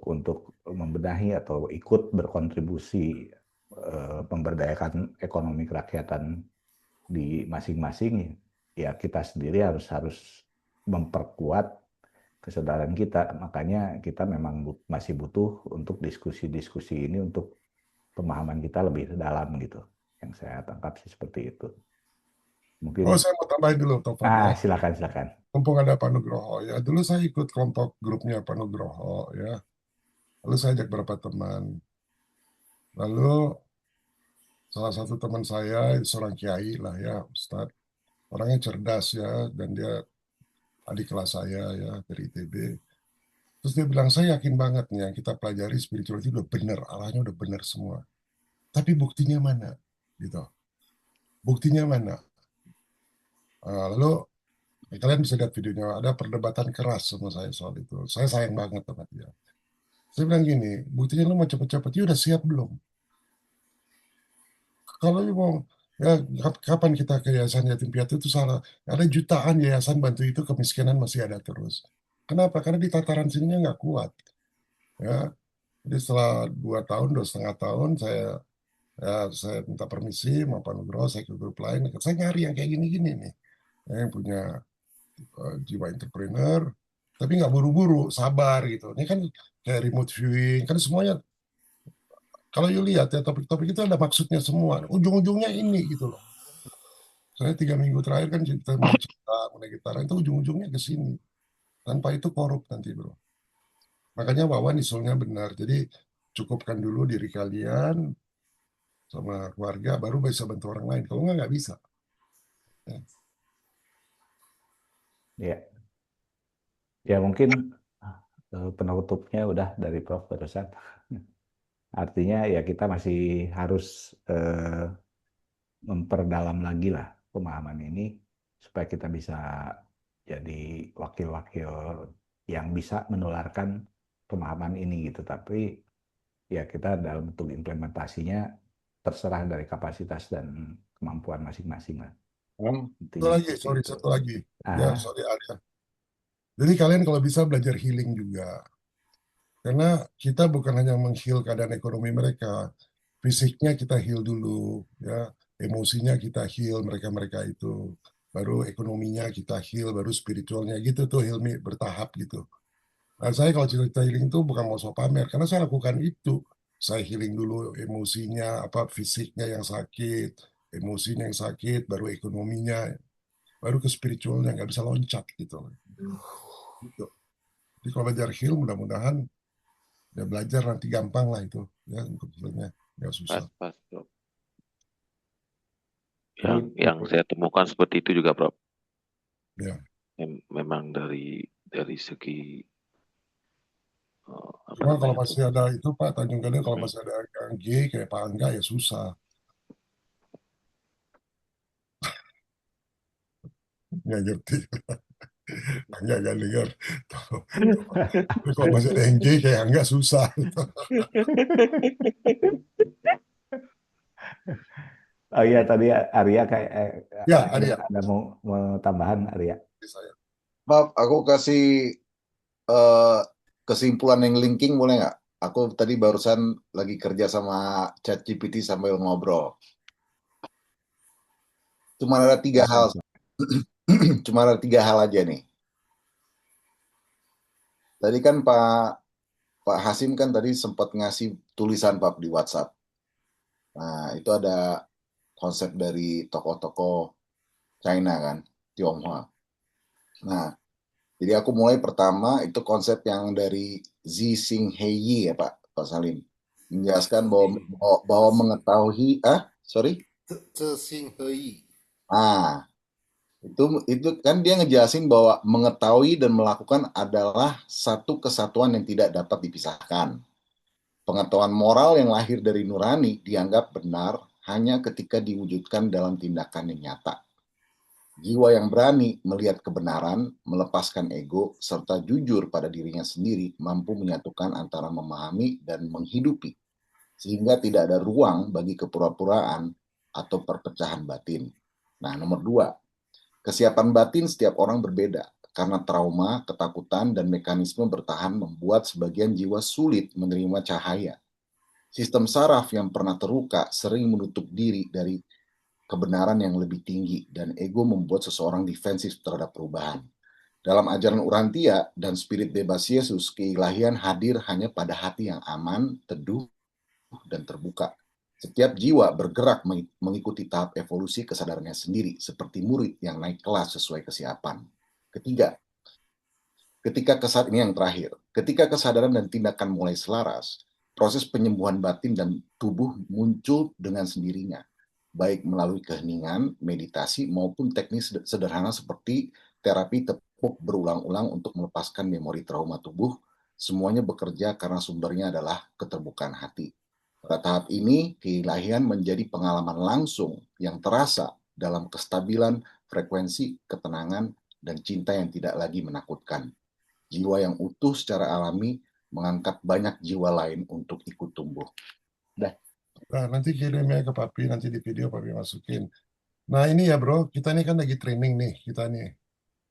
membenahi atau ikut berkontribusi memberdayakan ekonomi kerakyatan di masing-masing, ya kita sendiri harus memperkuat kesadaran kita. Makanya kita memang masih butuh untuk diskusi-diskusi ini untuk pemahaman kita lebih dalam gitu. Yang saya tangkap sih seperti itu. Mungkin. Oh, saya mau tambahin dulu Topan ya. Silakan. Mumpung ada Pak Nugroho ya. Dulu saya ikut kelompok grupnya Pak Nugroho ya. Lalu saya ajak beberapa teman. Lalu salah satu teman saya seorang kiai lah ya, Ustadz. Orangnya cerdas ya, dan dia adik kelas saya ya dari ITB. Terus dia bilang, saya yakin banget nih yang kita pelajari spiritual itu udah benar, arahnya udah benar semua. Tapi buktinya mana? Gitu. Buktinya mana? Lalu kalian bisa lihat videonya, ada perdebatan keras sama saya soal itu. Saya sayang banget sama dia. Saya bilang gini, buktinya lu mau cepet-cepet, ya udah siap belum? Kalau lu mau, ya kapan kita ke yayasan yatim piatu itu salah. Ada jutaan yayasan bantu itu, kemiskinan masih ada terus. Kenapa? Karena di tataran sininya nggak kuat. Ya, jadi setelah 2 tahun, 2,5 tahun, saya minta permisi sama Pak Nugroho, saya ke grup lain. Saya nyari yang kayak gini-gini nih, yang punya jiwa entrepreneur, tapi nggak buru-buru, sabar gitu. Ini kan kayak remote viewing, kan semuanya. Kalau you lihat ya topik-topik itu ada maksudnya semua. Ujung-ujungnya ini gitu loh. Saya 3 minggu terakhir kan kita mulai cerita mengenai gitaran itu ujung-ujungnya ke sini. Tanpa itu korup nanti bro. Makanya Wawan isulnya benar. Jadi cukupkan dulu diri kalian sama keluarga, baru bisa bantu orang lain. Kalau nggak bisa. Ya. Ya mungkin penutupnya udah dari Prof barusan. Artinya ya kita masih harus memperdalam lagi lah pemahaman ini supaya kita bisa jadi wakil-wakil yang bisa menularkan pemahaman ini gitu. Tapi ya kita dalam bentuk implementasinya terserah dari kapasitas dan kemampuan masing-masing lah. Satu lagi, sorry, satu lagi. Ya, Ah, sorry Arya. Jadi kalian kalau bisa belajar healing juga. Karena kita bukan hanya meng-heal keadaan ekonomi mereka, fisiknya kita heal dulu, ya, emosinya kita heal mereka-mereka itu, baru ekonominya kita heal, baru spiritualnya gitu tuh Hilmi bertahap gitu. Nah, saya kalau cerita healing itu bukan mau so pamer, karena saya lakukan itu. Saya healing dulu emosinya, apa fisiknya yang sakit, emosinya yang sakit, baru ekonominya, baru ke spiritualnya nggak bisa loncat gitu. Gitu. Jadi kalau belajar heal, mudah-mudahan ya belajar nanti gampang lah itu ya untuk healnya nggak susah. Pas, Prof. Yang saya temukan seperti itu juga, Prof. Ya. Memang dari segi Cuma kalau masih ada itu Pak Tanjung Gadang, kalau masih ada yang G kayak Pak Angga ya susah. Nggak ngerti. Angga nggak dengar. Tapi kalau masih ada yang G kayak Angga susah. Oh iya tadi Arya kayak Ya, Arya. ada mau tambahan Arya. Maaf, aku kasih kesimpulan yang linking boleh nggak? Aku tadi barusan lagi kerja sama ChatGPT sambil ngobrol. Cuma ada 3 hal. Cuma ada 3 hal aja nih. Tadi kan Pak Hasim kan tadi sempat ngasih tulisan Pak di WhatsApp. Nah, itu ada konsep dari tokoh-tokoh China kan, Tionghoa. Nah, jadi aku mulai pertama itu konsep yang dari Xi Xingheyi ya Pak Salim. Menjelaskan bahwa mengetahui, sorry? Xingheyi. Itu kan dia ngejelasin bahwa mengetahui dan melakukan adalah satu kesatuan yang tidak dapat dipisahkan. Pengetahuan moral yang lahir dari nurani dianggap benar hanya ketika diwujudkan dalam tindakan yang nyata. Jiwa yang berani melihat kebenaran, melepaskan ego, serta jujur pada dirinya sendiri mampu menyatukan antara memahami dan menghidupi, sehingga tidak ada ruang bagi kepura-puraan atau perpecahan batin. Nah, nomor 2, kesiapan batin setiap orang berbeda, karena trauma, ketakutan, dan mekanisme bertahan membuat sebagian jiwa sulit menerima cahaya. Sistem saraf yang pernah terluka sering menutup diri dari kebenaran yang lebih tinggi, dan ego membuat seseorang defensif terhadap perubahan. Dalam ajaran Urantia dan spirit bebas Yesus, keilahian hadir hanya pada hati yang aman, teduh, dan terbuka. Setiap jiwa bergerak mengikuti tahap evolusi kesadarannya sendiri, seperti murid yang naik kelas sesuai kesiapan. Ketiga, ini yang terakhir, ketika kesadaran dan tindakan mulai selaras, proses penyembuhan batin dan tubuh muncul dengan sendirinya, baik melalui keheningan, meditasi, maupun teknik sederhana seperti terapi tepuk berulang-ulang untuk melepaskan memori trauma tubuh. Semuanya bekerja karena sumbernya adalah keterbukaan hati. Pada tahap ini, keilahian menjadi pengalaman langsung yang terasa dalam kestabilan, frekuensi, ketenangan, dan cinta yang tidak lagi menakutkan. Jiwa yang utuh secara alami mengangkat banyak jiwa lain untuk ikut tumbuh. Nah, nanti kirimnya ke Papi, nanti di video Papi masukin. Nah ini ya bro, kita ini kan lagi training nih, kita nih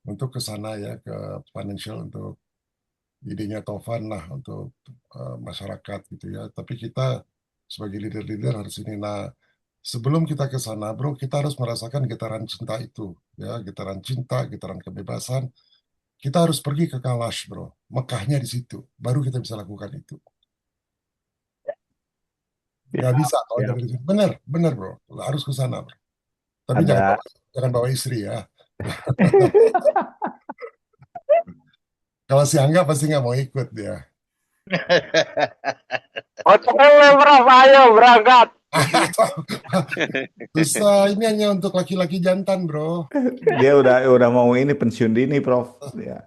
untuk ke sana ya, ke financial untuk idenya Tovan lah untuk masyarakat gitu ya. Tapi kita sebagai leader-leader harus ini. Nah, sebelum kita ke sana bro, kita harus merasakan getaran cinta itu ya, getaran cinta, getaran kebebasan. Kita harus pergi ke Kalash bro, Mekahnya di situ, baru kita bisa lakukan itu. Nggak bisa kalau dari situ. Bener bro, harus ke sana bro. Tapi jangan bawa istri ya. Kalau si Angga pasti nggak mau ikut dia. Oke, Prof, ayo berangkat. Susah, ini hanya untuk laki-laki jantan, bro. Dia udah mau ini pensiun dini, Prof. Ya.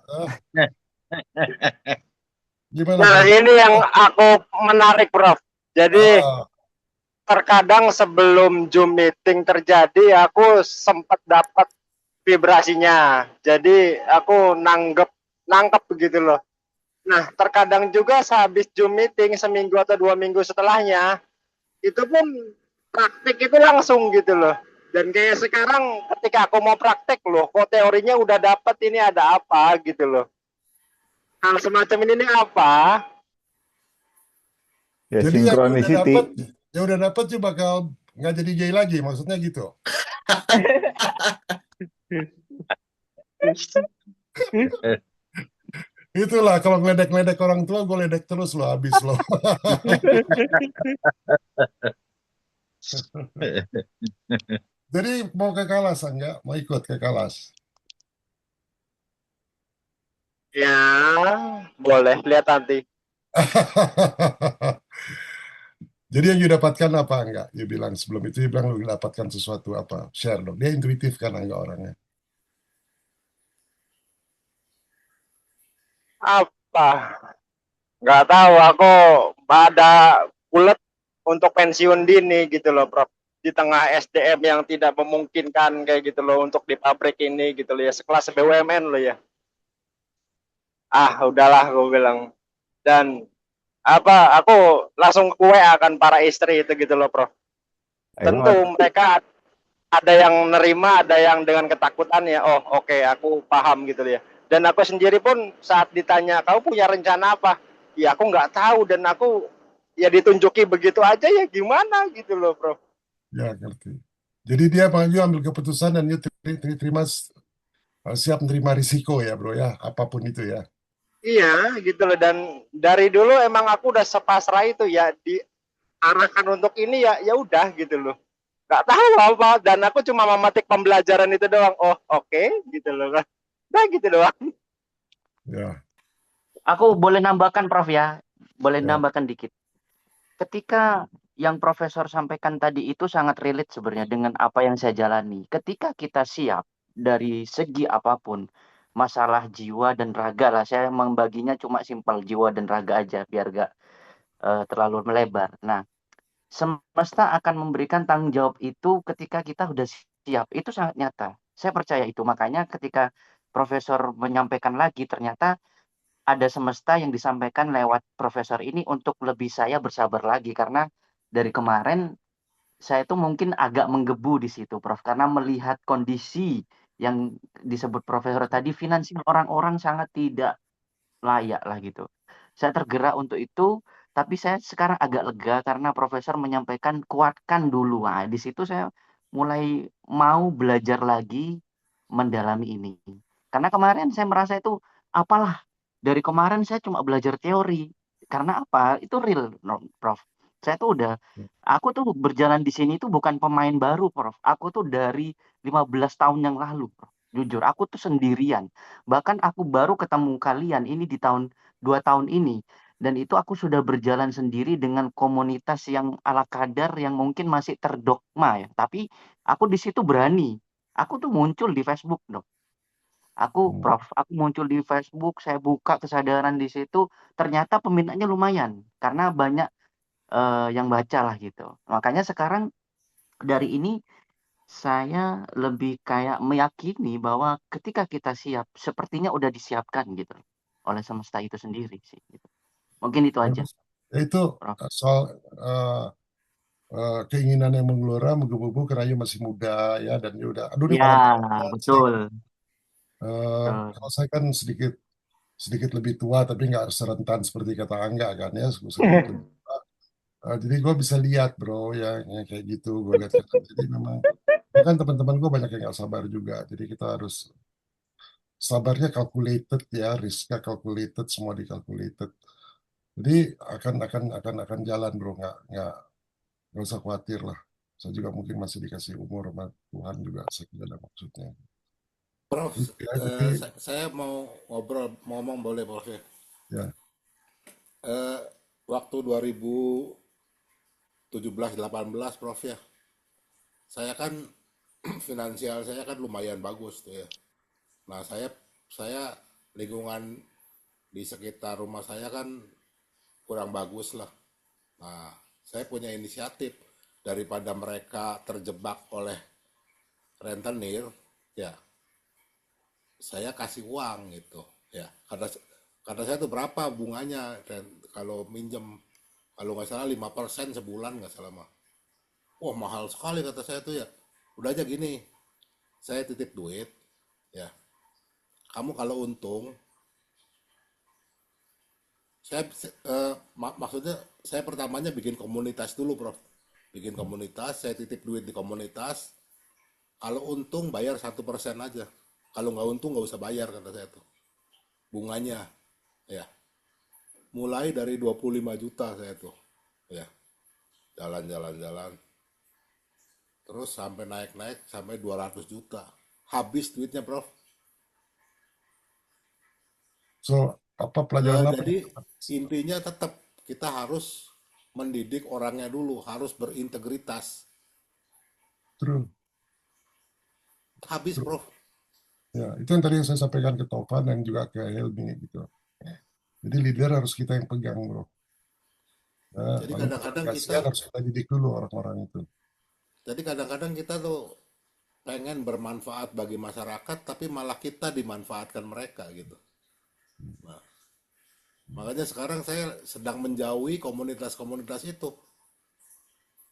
Gimana? Nah, ini yang aku menarik, Prof. Jadi Ah, terkadang sebelum Zoom meeting terjadi, aku sempat dapat vibrasinya. Jadi aku nangkep begitu loh. Nah, terkadang juga sehabis Zoom meeting seminggu atau 2 minggu setelahnya, itu pun praktik itu langsung gitu loh. Dan kayak sekarang ketika aku mau praktek loh, kok teorinya udah dapet ini ada apa gitu loh. Hal semacam ini apa? Ya jadi synchronicity. yang udah dapet tuh bakal nggak jadi gay lagi, maksudnya gitu. Itulah kalau ngeledek-ledek orang tua, gue ledek terus loh, habis loh. Jadi mau ke Kalas enggak? Mau ikut ke Kalas? Ya, boleh lihat nanti. Jadi yang didapatkan apa enggak? Dia bilang sebelum itu, dia bilang lu dapatkan sesuatu apa? Share dong. Dia intuitif kan enggak orangnya. Apa? Nggak tahu, aku ada bulat untuk pensiun dini gitu loh, Prof. Di tengah SDM yang tidak memungkinkan kayak gitu loh untuk di pabrik ini gitu loh ya, sekelas BUMN loh ya. Udahlah gue bilang. Dan aku langsung ke WA akan para istri itu gitu loh, Prof. Tentu mereka ada yang nerima, ada yang dengan ketakutan ya. Oh, oke, aku paham gitu ya. Dan aku sendiri pun saat ditanya, "Kamu punya rencana apa?" Ya aku nggak tahu dan aku ya ditunjuki begitu aja ya gimana gitu loh, Prof. Ya, ngerti. Jadi dia ambil keputusan dan dia terima, siap menerima risiko ya, bro ya, apapun itu ya. Iya, gitu loh. Dan dari dulu emang aku udah sepasrah itu ya, diarahkan untuk ini ya ya udah gitu loh. Nggak tahu apa dan aku cuma memetik pembelajaran itu doang. Oh, oke, gitu loh kan. Nah, gitu doang. Ya, Aku boleh nambahkan, Prof ya. Boleh ya. nambahkan dikit. Ketika yang Profesor sampaikan tadi itu sangat relate sebenarnya dengan apa yang saya jalani. Ketika kita siap dari segi apapun, masalah jiwa dan raga lah. Saya membaginya cuma simpel jiwa dan raga aja biar gak terlalu melebar. Nah, semesta akan memberikan tanggung jawab itu ketika kita sudah siap. Itu sangat nyata. Saya percaya itu. Makanya ketika Profesor menyampaikan lagi, ternyata ada semesta yang disampaikan lewat Profesor ini untuk lebih saya bersabar lagi. Karena dari kemarin saya tuh mungkin agak menggebu di situ, Prof. Karena melihat kondisi yang disebut Profesor tadi, finansial orang-orang sangat tidak layak lah gitu. Saya tergerak untuk itu, tapi saya sekarang agak lega karena Profesor menyampaikan kuatkan dulu. Nah, di situ saya mulai mau belajar lagi mendalami ini. Karena kemarin saya merasa itu apalah dari kemarin saya cuma belajar teori. Karena apa? Itu real, Prof. Saya tuh aku tuh berjalan di sini tuh bukan pemain baru, Prof. Aku tuh dari 15 tahun yang lalu, Prof. Jujur, aku tuh sendirian. Bahkan aku baru ketemu kalian ini di 2 tahun ini. Dan itu aku sudah berjalan sendiri dengan komunitas yang ala kadar yang mungkin masih terdogma ya. Tapi aku di situ berani. Aku tuh muncul di Facebook, Dok. Prof, aku muncul di Facebook, saya buka kesadaran di situ, ternyata peminatnya lumayan. Karena banyak yang baca lah gitu. Makanya sekarang dari ini saya lebih kayak meyakini bahwa ketika kita siap, sepertinya udah disiapkan gitu oleh semesta itu sendiri sih. Gitu. Mungkin itu aja, Bagus. Itu Prof. soal keinginan yang menggelora, menggebu-gebu karena you masih muda ya, dan you udah, aduh ini Ya, malam. betul. Betul. Kalau saya kan sedikit sedikit lebih tua, tapi nggak serentan seperti kata Angga kan ya, sedikit lebih tua. Jadi gue bisa lihat bro yang kayak gitu, gue lihat kan. Jadi memang bahkan teman-teman gue banyak yang nggak sabar juga. Jadi kita harus sabarnya calculated ya, risknya calculated, semua dikalkulated. Jadi akan jalan bro, nggak usah khawatir lah. Saya juga mungkin masih dikasih umur sama Tuhan juga, saya kira ada maksudnya. Prof, Ya, jadi saya mau ngobrol, mau ngomong boleh Prof ya? ya. Waktu 2017-18 Prof ya, saya kan finansial saya kan lumayan bagus tuh ya. Nah saya lingkungan di sekitar rumah saya kan kurang bagus lah. Nah Saya punya inisiatif daripada mereka terjebak oleh rentenir, ya saya kasih uang gitu, ya. Kata saya tuh berapa bunganya kalau minjem, kalau nggak salah 5% sebulan nggak salah mah. Wah mahal sekali kata saya tuh ya. Udah aja gini, saya titip duit, ya. Kamu kalau untung, maksudnya saya pertamanya bikin komunitas dulu, Prof. Bikin komunitas, saya titip duit di komunitas. Kalau untung bayar 1% aja. Kalau nggak untung nggak usah bayar kata saya tuh. Bunganya, ya. Mulai dari 25 juta saya tuh, ya. Jalan. Terus sampai naik sampai 200 juta. Habis duitnya, Prof. So, apa pelajaran apa? Jadi intinya tetap kita harus mendidik orangnya dulu, harus berintegritas. True. Habis, Prof. Ya, itu yang tadi saya sampaikan ke Tovan dan juga ke Helmi gitu. Jadi leader harus kita yang pegang, bro. Nah, Jadi kadang-kadang kita harus kita didik dulu orang-orang itu. Jadi kadang-kadang kita tuh pengen bermanfaat bagi masyarakat, tapi malah kita dimanfaatkan mereka gitu. Nah, makanya sekarang saya sedang menjauhi komunitas-komunitas itu.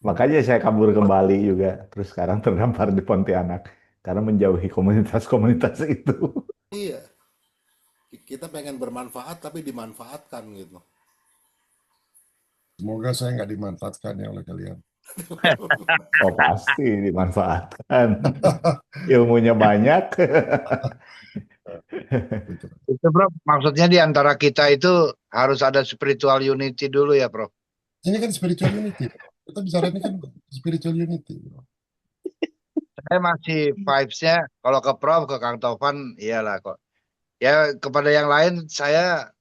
Makanya saya kabur ke Bali juga, terus sekarang terdampar di Pontianak karena menjauhi komunitas-komunitas itu. Iya, kita pengen bermanfaat tapi dimanfaatkan gitu. Semoga saya nggak dimanfaatkan ya oleh kalian. Oh pasti dimanfaatkan. Ilmunya banyak. Itu Prof, maksudnya di antara kita itu harus ada spiritual unity dulu ya Prof. Ini kan spiritual unity, bro. Kita bicara ini kan spiritual unity, bro. Saya masih vibes-nya kalau ke Prof, ke Kang Tovan, iyalah kok. Ya kepada yang lain saya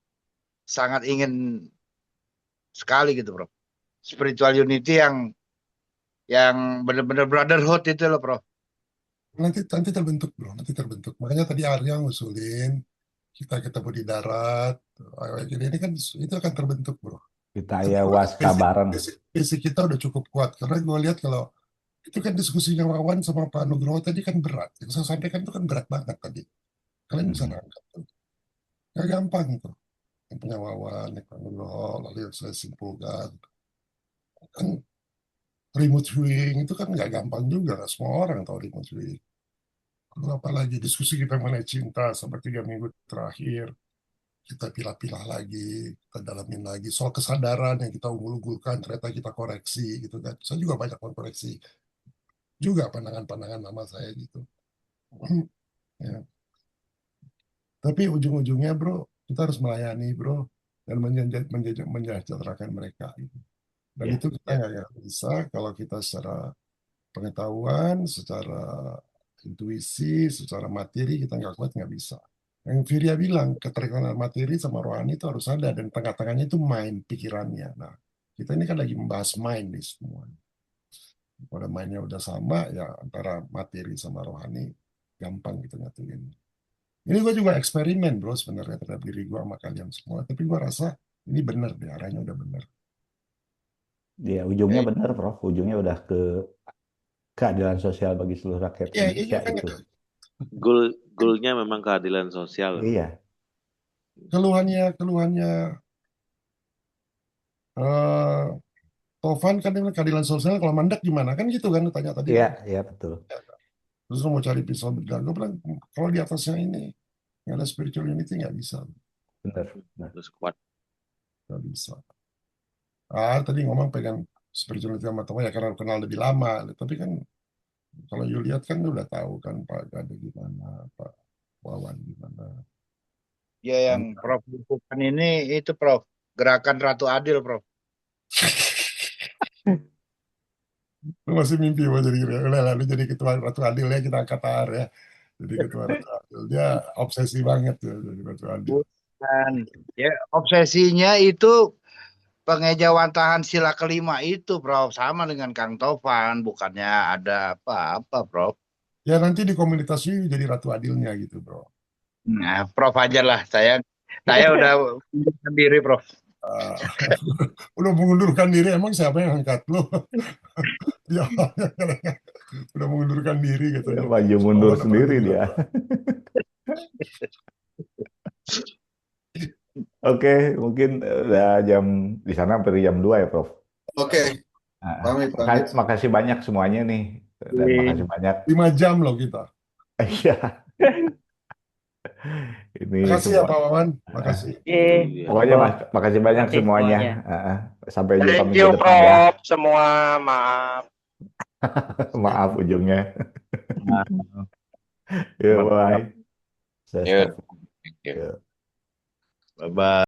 sangat ingin sekali gitu Prof. Spiritual unity yang benar-benar brotherhood itu loh Prof. Nanti terbentuk, bro. Nanti terbentuk. Makanya tadi Arya ngusulin kita ketemu di darat. Jadi ini kan itu akan terbentuk, bro. Kita ya waskabaran. Basic kita udah cukup kuat. Karena gue lihat kalau itu kan diskusinya Wawan sama Pak Nugroho tadi kan berat. Yang saya sampaikan itu kan berat banget tadi. Kalian bisa nangkap tuh. Gak gampang itu. Yang punya Wawan, yang Pak Nugroho, lalu yang saya simpulkan. Kan remote viewing itu kan nggak gampang juga. Gak semua orang tahu remote viewing. Lalu apalagi diskusi kita mengenai cinta sampai 3 minggu terakhir. Kita pilah-pilah lagi, kita dalamin lagi. Soal kesadaran yang kita unggul-unggulkan, ternyata kita koreksi gitu kan. Saya juga banyak mengkoreksi juga pandangan-pandangan nama saya gitu. Ya. Tapi ujung-ujungnya bro, kita harus melayani bro, dan mensejahterakan mereka. Gitu. Dan itu kita nggak bisa kalau kita secara pengetahuan, secara intuisi, secara materi kita nggak kuat, nggak bisa. Yang Firia bilang, keterikatan materi sama rohani itu harus ada, dan tengah-tengahnya itu mind, pikirannya. Nah, kita ini kan lagi membahas mind nih semua. Pada mindnya udah sama, ya antara materi sama rohani, gampang gitu nyatuin. Ini gue juga eksperimen bro sebenarnya terhadap diri gue sama kalian semua. Tapi gue rasa ini benar deh, arahnya udah benar. Ya, ujungnya benar, Prof. Ujungnya udah ke keadilan sosial bagi seluruh rakyat Indonesia itu. Goalnya memang keadilan sosial. Iya. Keluhannya Tovan kan dia bilang keadilan sosial, kalau mandek gimana? Kan gitu kan tanya tadi. Iya betul. Terus mau cari pisau bedah. Gue bilang kalau di atasnya ini nggak ada spiritual unity nggak bisa. Benar. Harus kuat. Nggak bisa. Tadi ngomong pengen spirituality sama teman ya karena kenal lebih lama. Tapi kan kalau you lihat kan udah tahu kan Pak Gade gimana, Pak Wawan gimana. Ya yang Prof bukan ini itu Prof, gerakan Ratu Adil Prof. Lu masih mimpi mau jadi lalu jadi ketua Ratu Adil ya, kita angkat ya. Jadi ketua Ratu Adil. Dia obsesi banget ya jadi Ratu Adil. Bukan. Ya, obsesinya itu pengejawantahan sila kelima itu Prof, sama dengan Kang Tovan, bukannya ada apa-apa Prof. Ya nanti di komunitas you jadi Ratu Adilnya gitu bro. Nah Prof aja lah, saya udah sendiri Prof. Ah, udah mengundurkan diri, emang siapa yang angkat lu? Dia udah mengundurkan diri Ya, katanya. maju mundur sendiri dia. Oke, mungkin udah jam di sana hampir jam 2 ya, Prof. Oke, pamit. Makasih banyak semuanya nih. Dan makasih banyak. 5 jam loh kita. Iya. Ini Makasih ya semua. Pak Wawan. Makasih. Pokoknya makasih banyak semuanya. Sampai jumpa Thank minggu you, depan ya. Prof. Semua, maaf. Maaf ujungnya. Ya, bye. Thank you. Ya. Bye-bye.